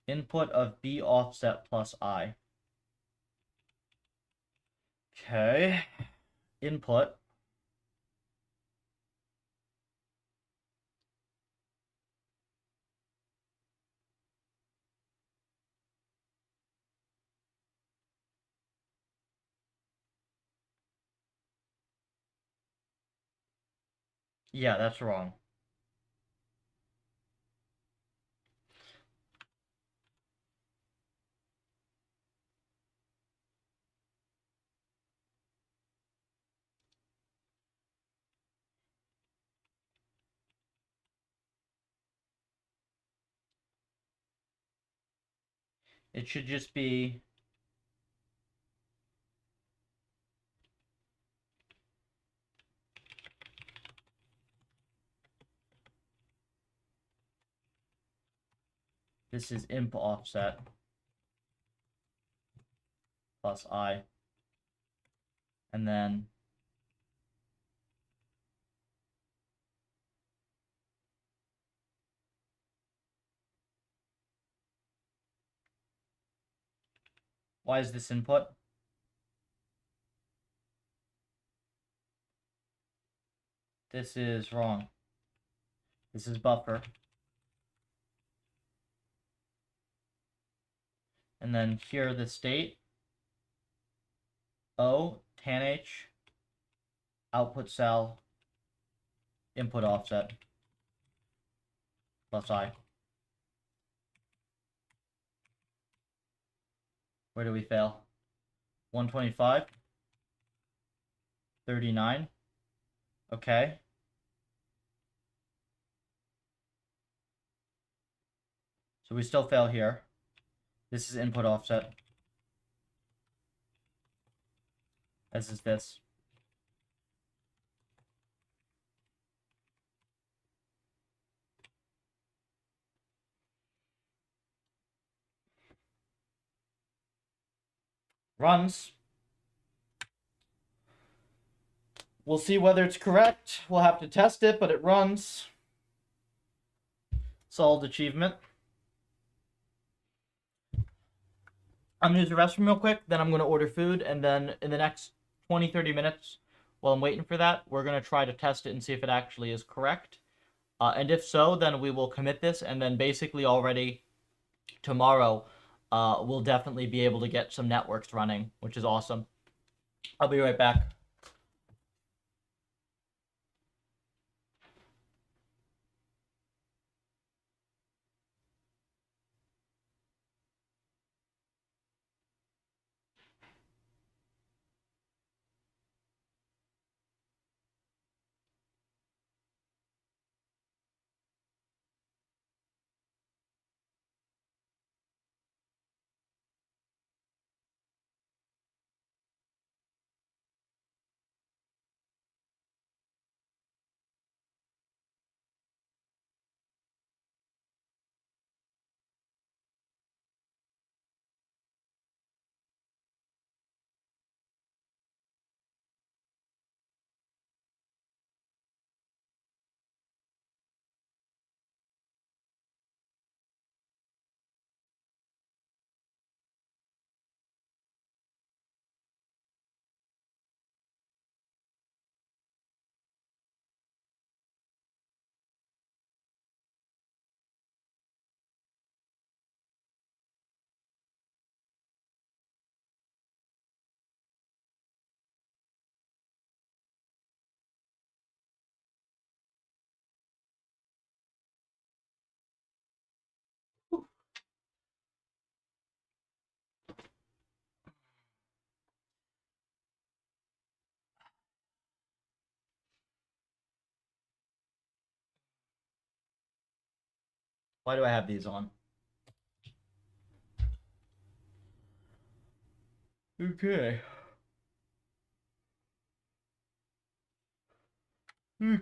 input of B offset plus I. Okay. Input. Yeah, that's wrong. It should just be this is imp offset plus I. And then why is this input? This is wrong. This is buffer. And then here the state. O, tan H, output cell, input offset, plus I. Where do we fail? 125, 39. Okay. So we still fail here. This is input offset. As is this. Runs. We'll see whether it's correct. We'll have to test it, but it runs. Solid achievement. I'm going to use the restroom real quick, then I'm going to order food, and then in the next 20-30 minutes, while I'm waiting for that, we're going to try to test it and see if it actually is correct. And if so, then we will commit this, and then basically already tomorrow, we'll definitely be able to get some networks running, which is awesome. I'll be right back. Why do I have these on? Okay.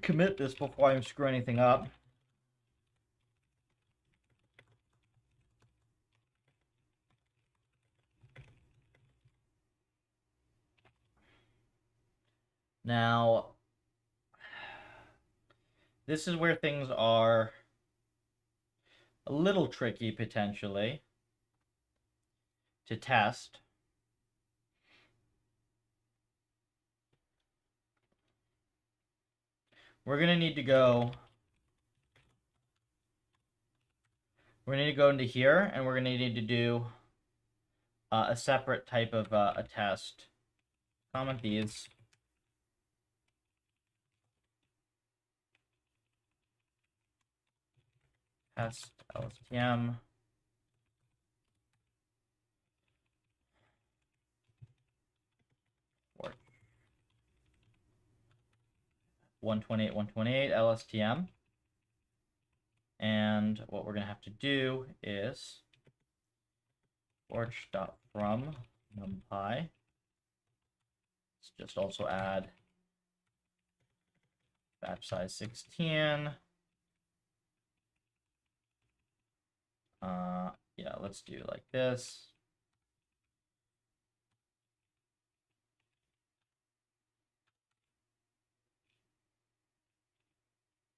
Commit this before I screw anything up. Now, this is where things are a little tricky, potentially, to test. We're going to need to go... We're going to need to go into here, and we're going to need to do a separate type of a test. Comment these. Test LSTM. 128, LSTM. And what we're going to have to do is torch.from numpy. Let's just also add batch size 16. Yeah, let's do like this.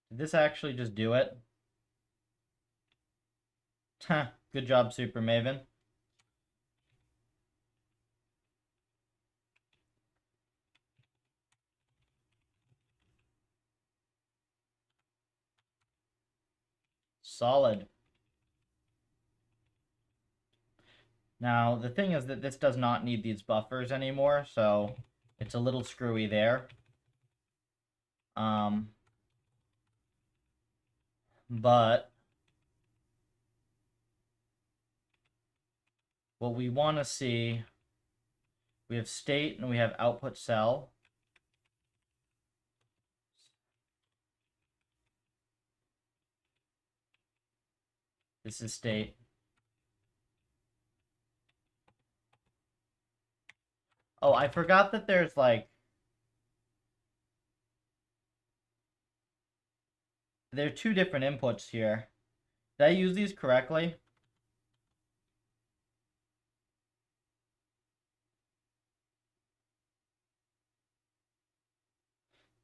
Did this actually just do it? Good job, Super Maven. Solid. Now, the thing is that this does not need these buffers anymore, so it's a little screwy there. But what we want to see, we have state and we have output cell. This is state. Oh, I forgot that there's like... There are two different inputs here. Did I use these correctly?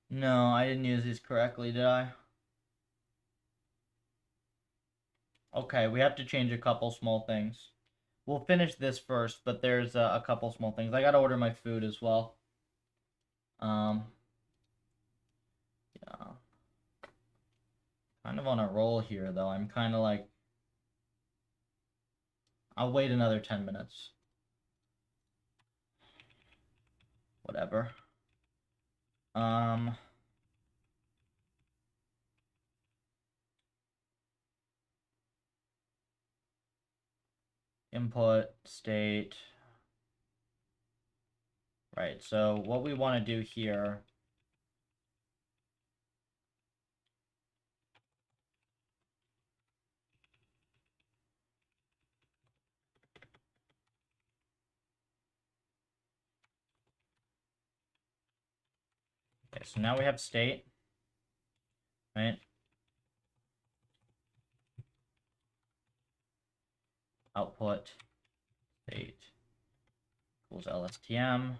No, I didn't use these correctly, did I? Okay, we have to change a couple small things. We'll finish this first, but there's a couple small things. I gotta order my food as well. Yeah. Kind of on a roll here, though. I'm kind of like... I'll wait another 10 minutes. Whatever. Input, state. Right, so what we want to do here... Okay, so now we have state. Right? Output, state, equals LSTM.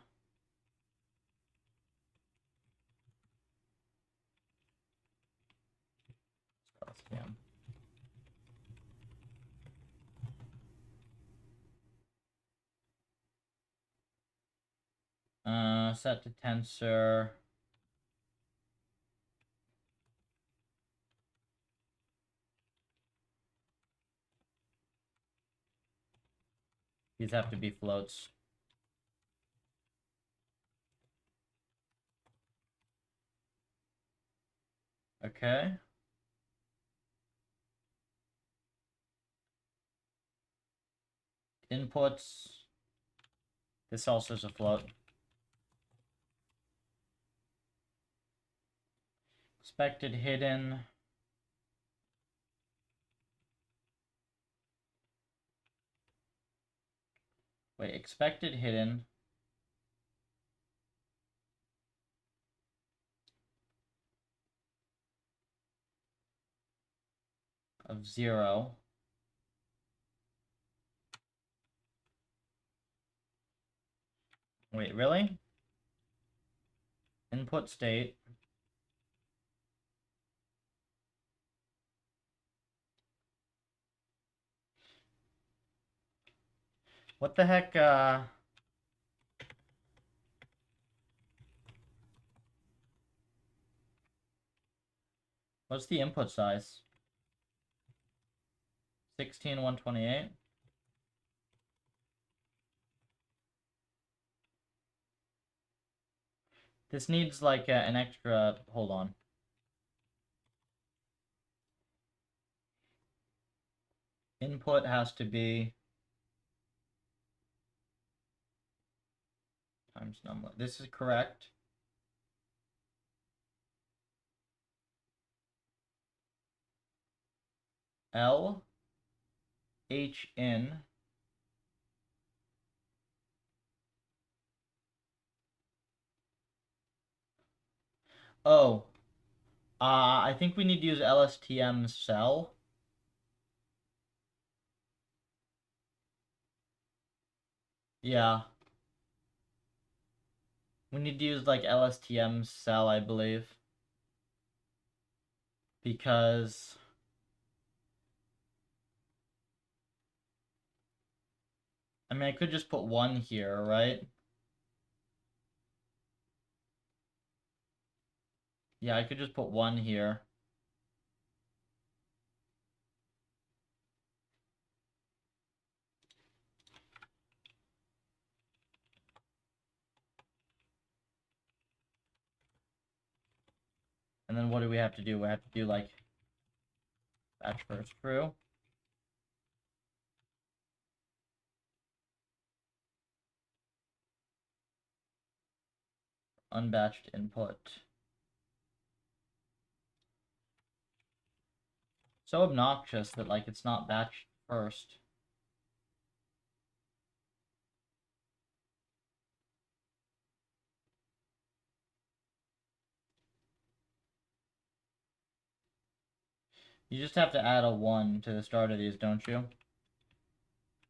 LSTM. Set to tensor. These have to be floats. Okay. Inputs. This also is a float. Expected hidden. Wait, expected hidden. Of 0. Wait, really? input state. What the heck, what's the input size? 16,128? This needs like an extra, hold on. Input has to be times number. This is correct. L H in oh, I think we need to use LSTM cell. Yeah. We need to use like LSTM cell, I believe. Because I mean, I could just put 1 here, right? Yeah, I could just put 1 here. And then what do we have to do? We have to do like batch first true. Unbatched input. So obnoxious that like it's not batched first. You just have to add a 1 to the start of these, don't you?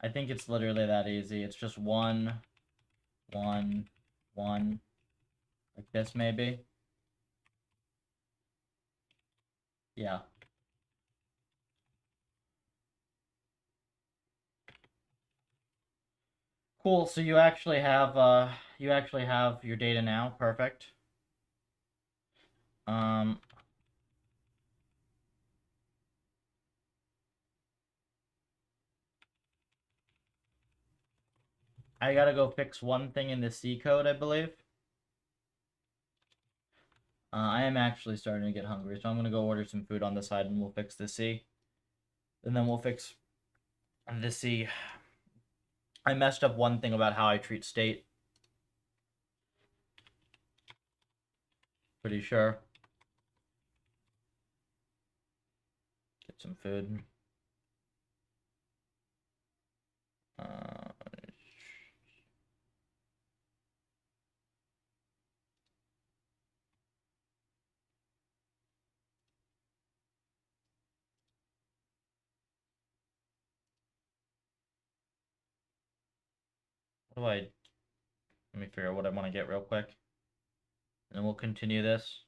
I think it's literally that easy. It's just 1, 1, 1. Like this, maybe? Yeah. Cool, so you actually have your data now. Perfect. I gotta go fix one thing in the C code, I believe. I am actually starting to get hungry, so I'm gonna go order some food on the side and we'll fix the C. And then we'll fix the C. I messed up one thing about how I treat state. Pretty sure. Get some food. What do I... Let me figure out what I want to get real quick. And then we'll continue this.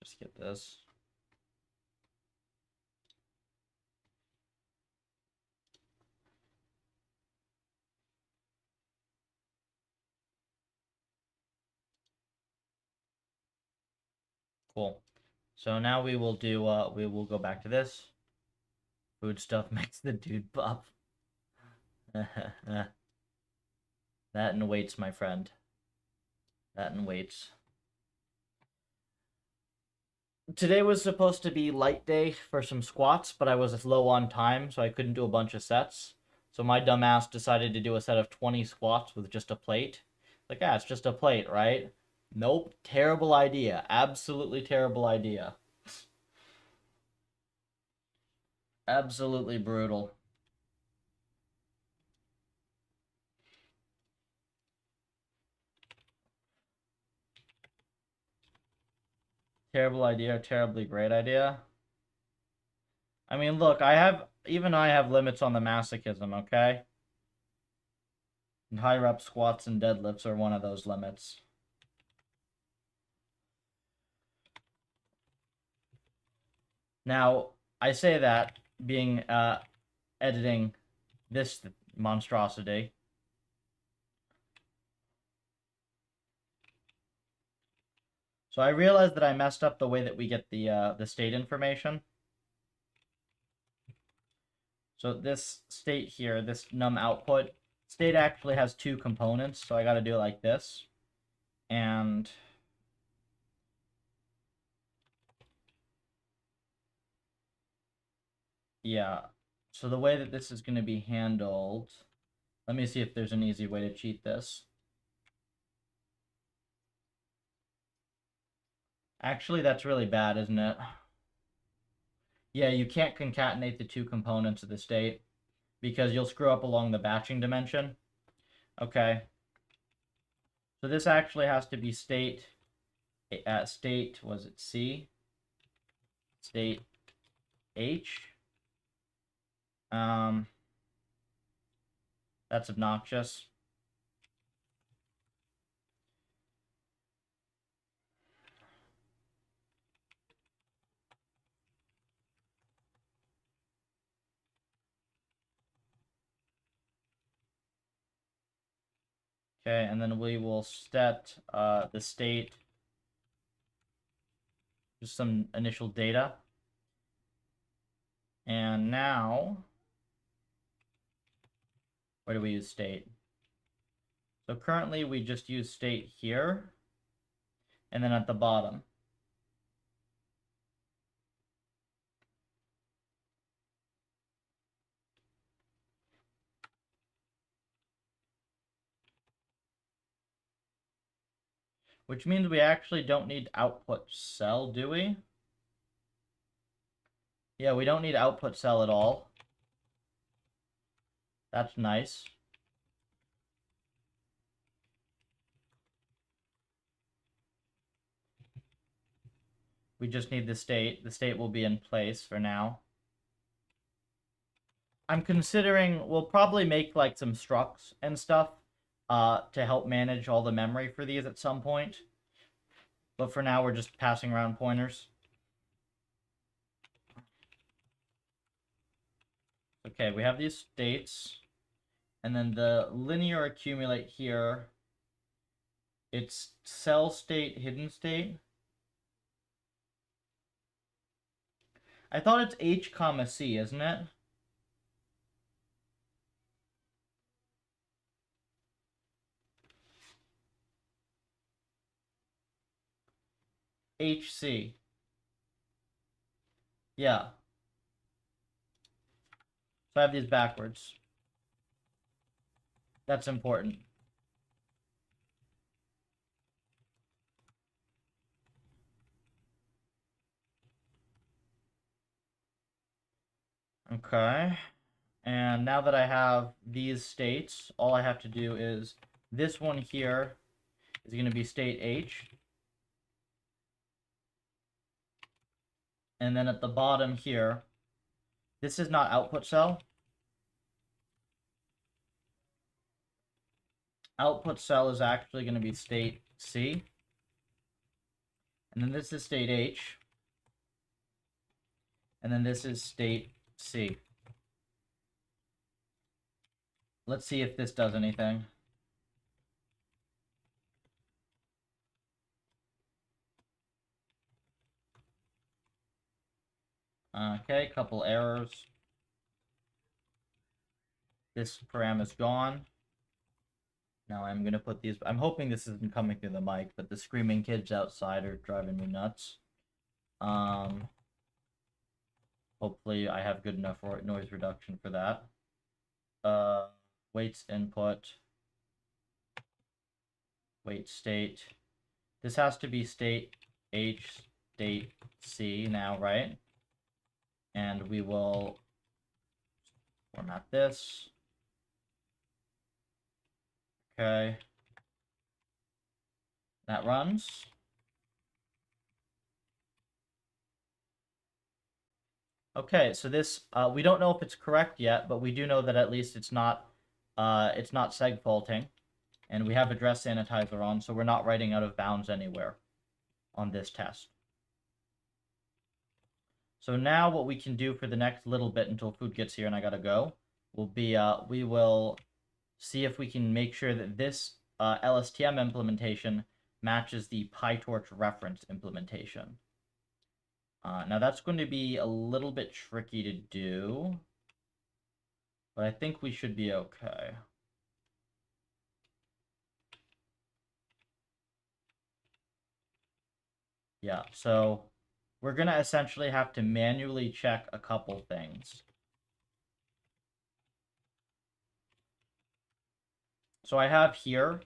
Just get this. Cool. So now we will do, we will go back to this. Food stuff makes the dude buff. That and weights, my friend. That and weights. Today was supposed to be light day for some squats, but I was low on time, so I couldn't do a bunch of sets. So my dumbass decided to do a set of 20 squats with just a plate. Like, yeah, it's just a plate, right? Nope. Terrible idea. Absolutely terrible idea. Absolutely brutal. Terrible idea, terribly great idea. I mean, look, even I have limits on the masochism, okay? And high rep squats and deadlifts are one of those limits. Now, I say that being editing this monstrosity. So I realized that I messed up the way that we get the state information. So this state here, this num output, state actually has two components, so I got to do it like this. And yeah, so the way that this is going to be handled, let me see if there's an easy way to cheat this. Actually, that's really bad, isn't it? Yeah, you can't concatenate the two components of the state because you'll screw up along the batching dimension. Okay. So this actually has to be state, was it C? State H. That's obnoxious. Okay, and then we will set the state, just some initial data. And now, where do we use state? So currently we just use state here, and then at the bottom. Which means we actually don't need output cell, do we? Yeah, we don't need output cell at all. That's nice. We just need the state. The state will be in place for now. I'm considering we'll probably make like some structs and stuff to help manage all the memory for these at some point. But for now, we're just passing around pointers. Okay, we have these states. And then the linear accumulate here. It's cell state, hidden state. I thought it's H comma C, isn't it? HC. Yeah. So I have these backwards. That's important. Okay. And now that I have these states, all I have to do is this one here is going to be state H. And then at the bottom here, this is not output cell. Output cell is actually going to be state C. And then this is state H. And then this is state C. Let's see if this does anything. Okay, couple errors. This param is gone. Now I'm going to put these... I'm hoping this isn't coming through the mic, but the screaming kids outside are driving me nuts. Hopefully I have good enough noise reduction for that. Weights input. Weight state. This has to be state H, state C now, right? And we will format this. Okay. That runs. Okay, so this, we don't know if it's correct yet, but we do know that at least it's not seg faulting. And we have address sanitizer on, so we're not writing out of bounds anywhere on this test. So now what we can do for the next little bit until food gets here and I gotta go, will be, we will see if we can make sure that this LSTM implementation matches the PyTorch reference implementation. Now that's going to be a little bit tricky to do, but I think we should be okay. Yeah, so we're going to essentially have to manually check a couple things. So I have here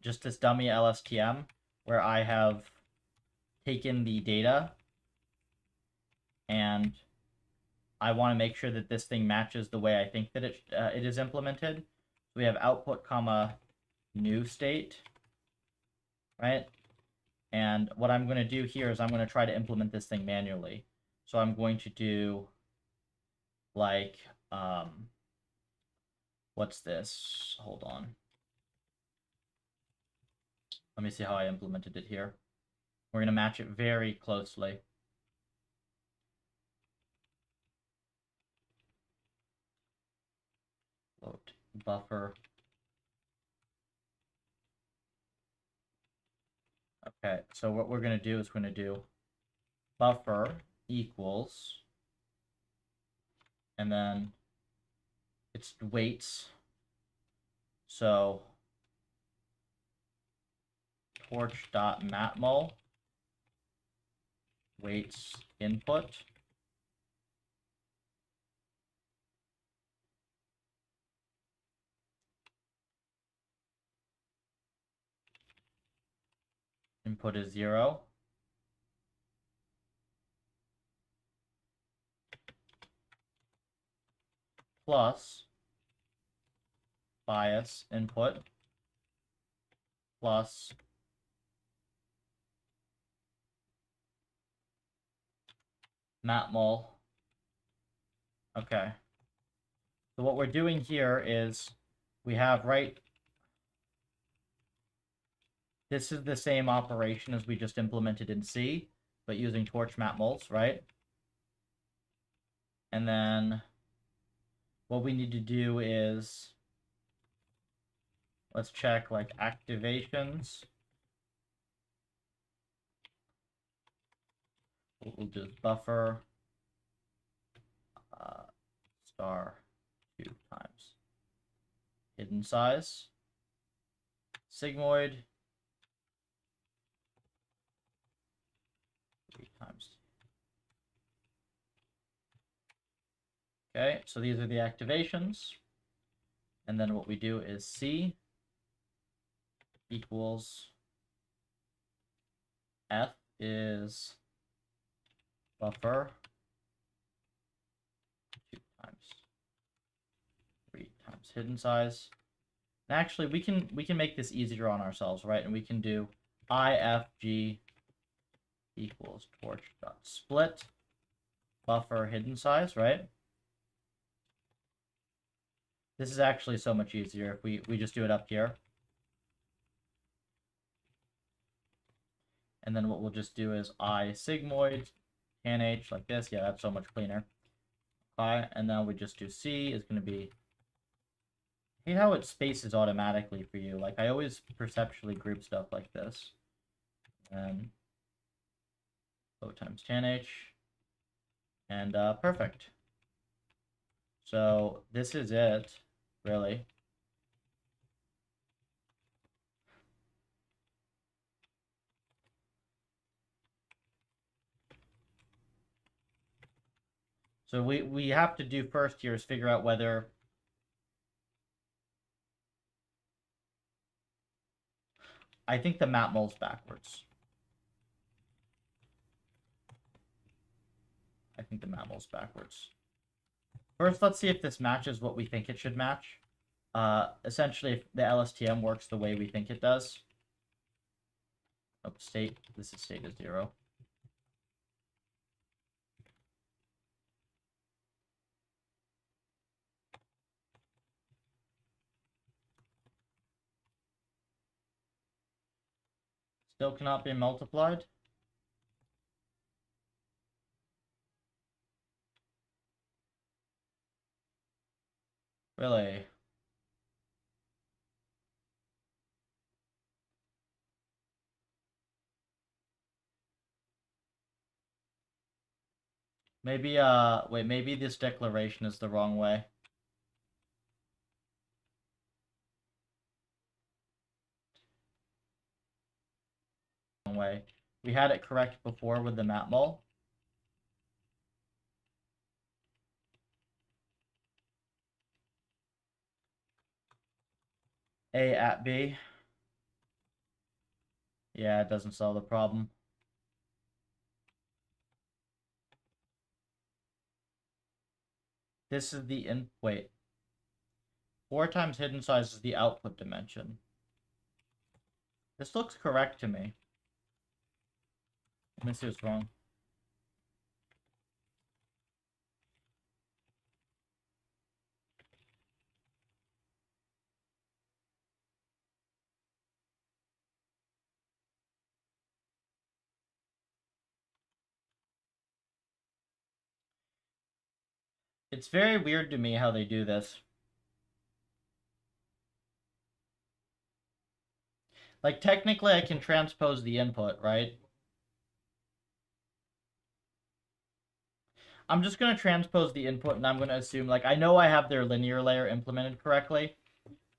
just this dummy LSTM where I have taken the data and I want to make sure that this thing matches the way I think that it is implemented. So we have output comma new state, right? And what I'm going to do here is I'm going to try to implement this thing manually. So I'm going to do like, what's this? Hold on. Let me see how I implemented it here. We're going to match it very closely. Load buffer. Okay, so what we're going to do is we're going to do buffer equals, and then it's weights. So torch.matmul weights input. Input is 0. Plus bias input plus matmul. Okay. So what we're doing here is we have this is the same operation as we just implemented in C, but using torch matmuls, right? And then what we need to do is let's check like activations. What we'll do is buffer star 2 times hidden size sigmoid 3 times. Okay, so these are the activations. And then what we do is C equals F is buffer 2 times 3 times hidden size. And actually, we can make this easier on ourselves, right? And we can do IFG equals torch.split buffer hidden size, right? This is actually so much easier if we just do it up here. And then what we'll just do is I sigmoid tan H like this. Yeah, that's so much cleaner. Okay, and then we just do C is going to be, I hate how it spaces automatically for you. Like I always perceptually group stuff like this. And O times tan H. And perfect. So this is it, really. So we have to do first here is figure out whether I think the map mole's backwards. I think the map mole's backwards. First, let's see if this matches what we think it should match. Essentially, if the LSTM works the way we think it does. Oh, state. This is state is 0. Still cannot be multiplied. Really? Maybe, wait, maybe this declaration is the wrong way. Wrong way. We had it correct before with the map mole. A at B. Yeah, it doesn't solve the problem. This is the wait. 4 times hidden size is the output dimension. This looks correct to me. Let me see what's wrong. It's very weird to me how they do this. Like, technically, I can transpose the input, right? I'm just going to transpose the input, and I'm going to assume, like, I know I have their linear layer implemented correctly.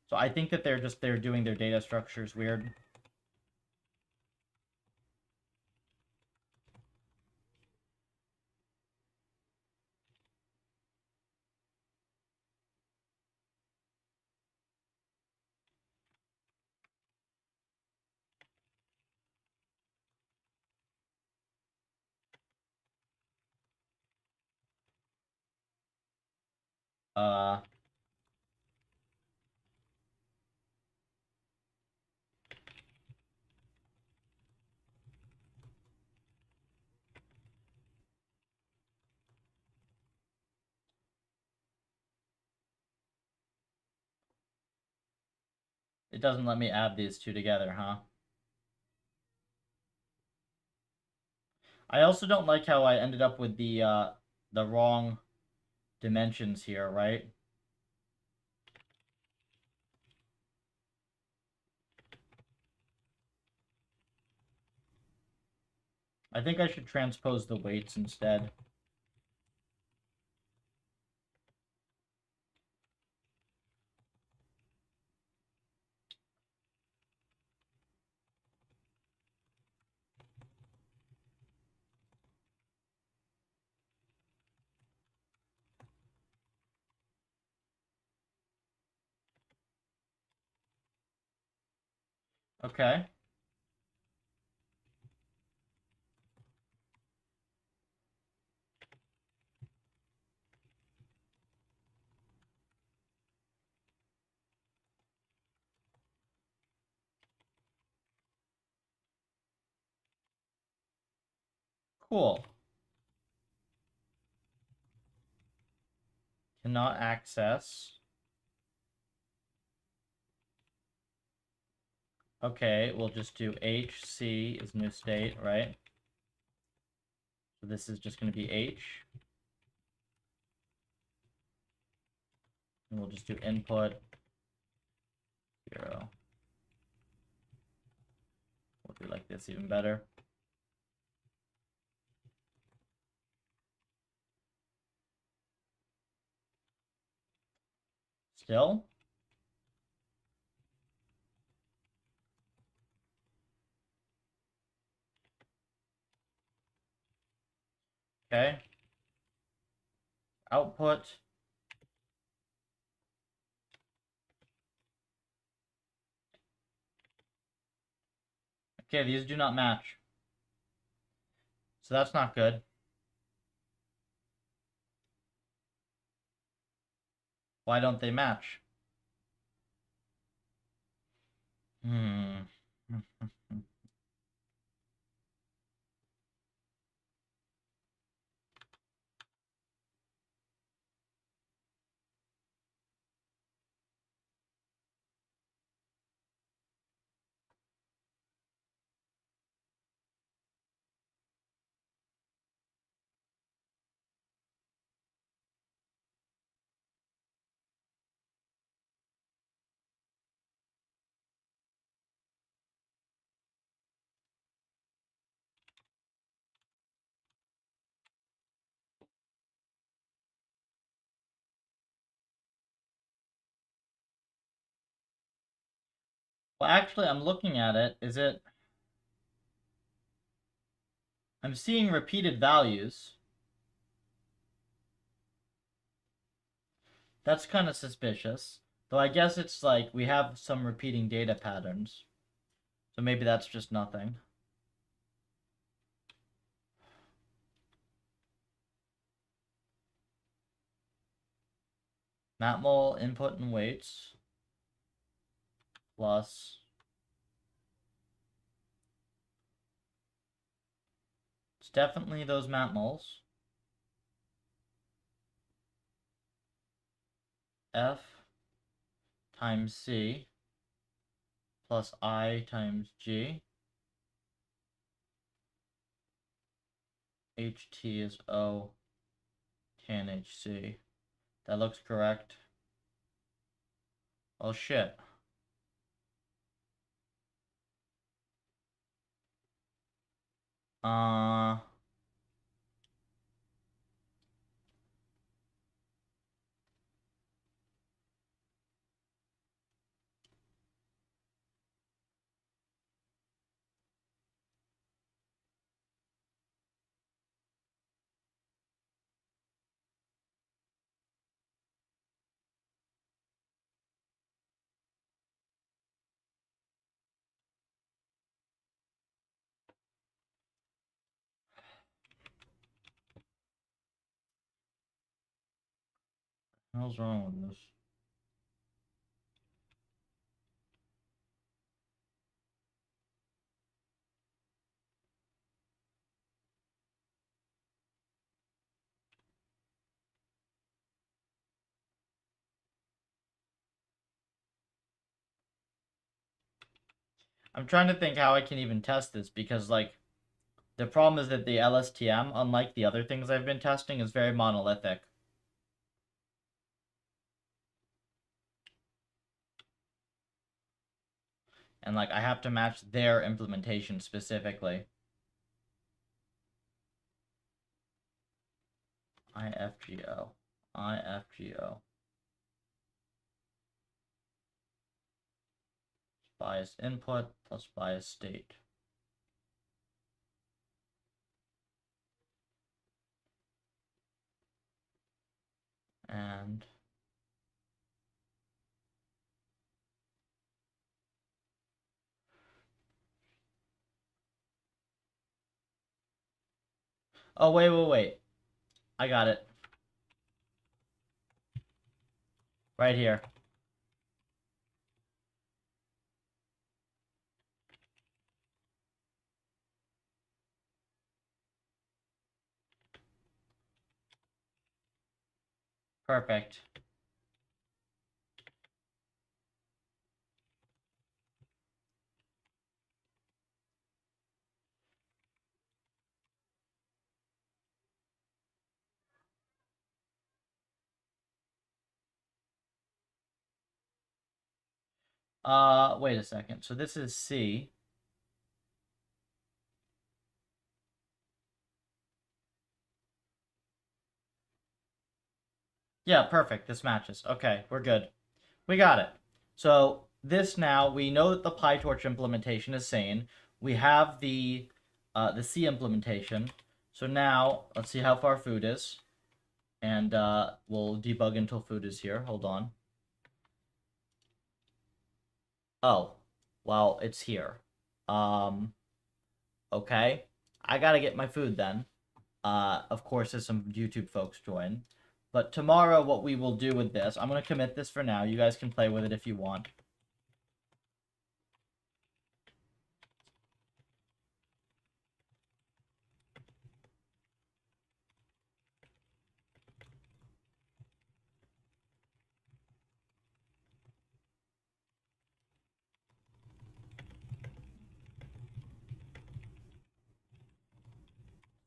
So I think that they're doing their data structures weird. It doesn't let me add these two together, huh? I also don't like how I ended up with the wrong dimensions here, right? I think I should transpose the weights instead. Okay. Cool. Cannot access. Okay, we'll just do HC is new state, right? So this is just going to be H. And we'll just do input 0. We'll do like this even better. Still? Okay. Output. Okay, these do not match. So that's not good. Why don't they match? Hmm. Well, actually, I'm looking at it. Is it... I'm seeing repeated values. That's kind of suspicious. Though I guess it's like we have some repeating data patterns. So maybe that's just nothing. Matmol input and weights plus... It's definitely those matmols. F times C plus I times G. HT is O tan HC. That looks correct. Oh shit. Uh... What the hell's wrong with this? I'm trying to think how I can even test this because, like, the problem is that the LSTM, unlike the other things I've been testing, is very monolithic. And, like, I have to match their implementation specifically. IFGO. IFGO. Bias input plus bias state. And oh, wait. I got it. Right here. Perfect. Wait a second. So this is C. Yeah, perfect. This matches. Okay, we're good. We got it. So this now, we know that the PyTorch implementation is sane. We have the C implementation. So now, let's see how far food is. And we'll debug until food is here. Hold on. Oh, well, it's here. Okay, I gotta get my food then. Of course, as some YouTube folks join. But tomorrow, what we will do with this, I'm gonna commit this for now. You guys can play with it if you want.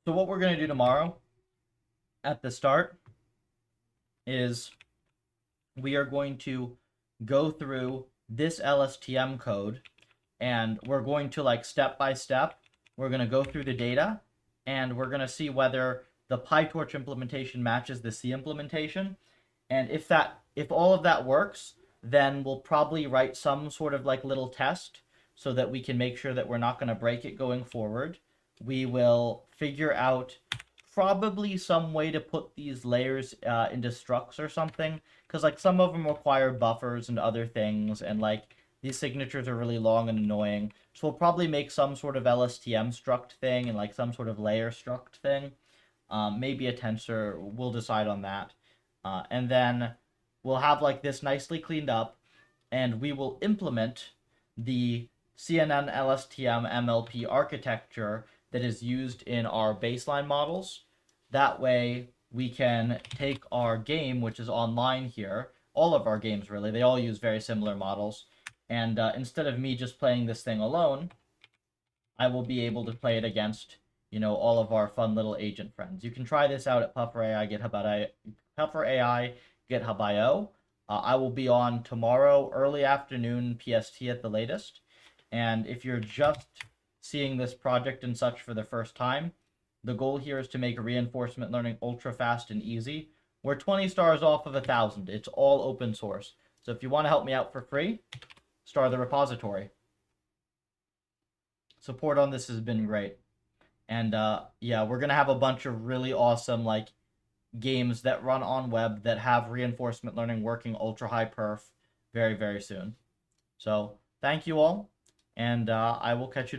So what we're gonna do tomorrow at the start is we are going to go through this LSTM code, and we're going to, like, step by step, we're going to go through the data, and we're going to see whether the PyTorch implementation matches the C implementation. And if all of that works, then we'll probably write some sort of like little test so that we can make sure that we're not going to break it going forward. We will figure out probably some way to put these layers into structs or something, because like some of them require buffers and other things, and like these signatures are really long and annoying. So we'll probably make some sort of LSTM struct thing and like some sort of layer struct thing. Maybe a tensor. We'll decide on that. And then we'll have like this nicely cleaned up, and we will implement the CNN LSTM MLP architecture that is used in our baseline models. That way we can take our game, which is online here, all of our games really, they all use very similar models, and instead of me just playing this thing alone, I will be able to play it against, all of our fun little agent friends. You can try this out at Puffer AI GitHub.io. I will be on tomorrow, early afternoon PST at the latest. And if you're just seeing this project and such for the first time, the goal here is to make reinforcement learning ultra fast and easy. We're 20 stars off of 1,000. It's all open source. So if you want to help me out for free, start the repository. Support on this has been great. And yeah, we're gonna have a bunch of really awesome like games that run on web that have reinforcement learning working ultra high perf very, very soon. So thank you all, and I will catch you tomorrow.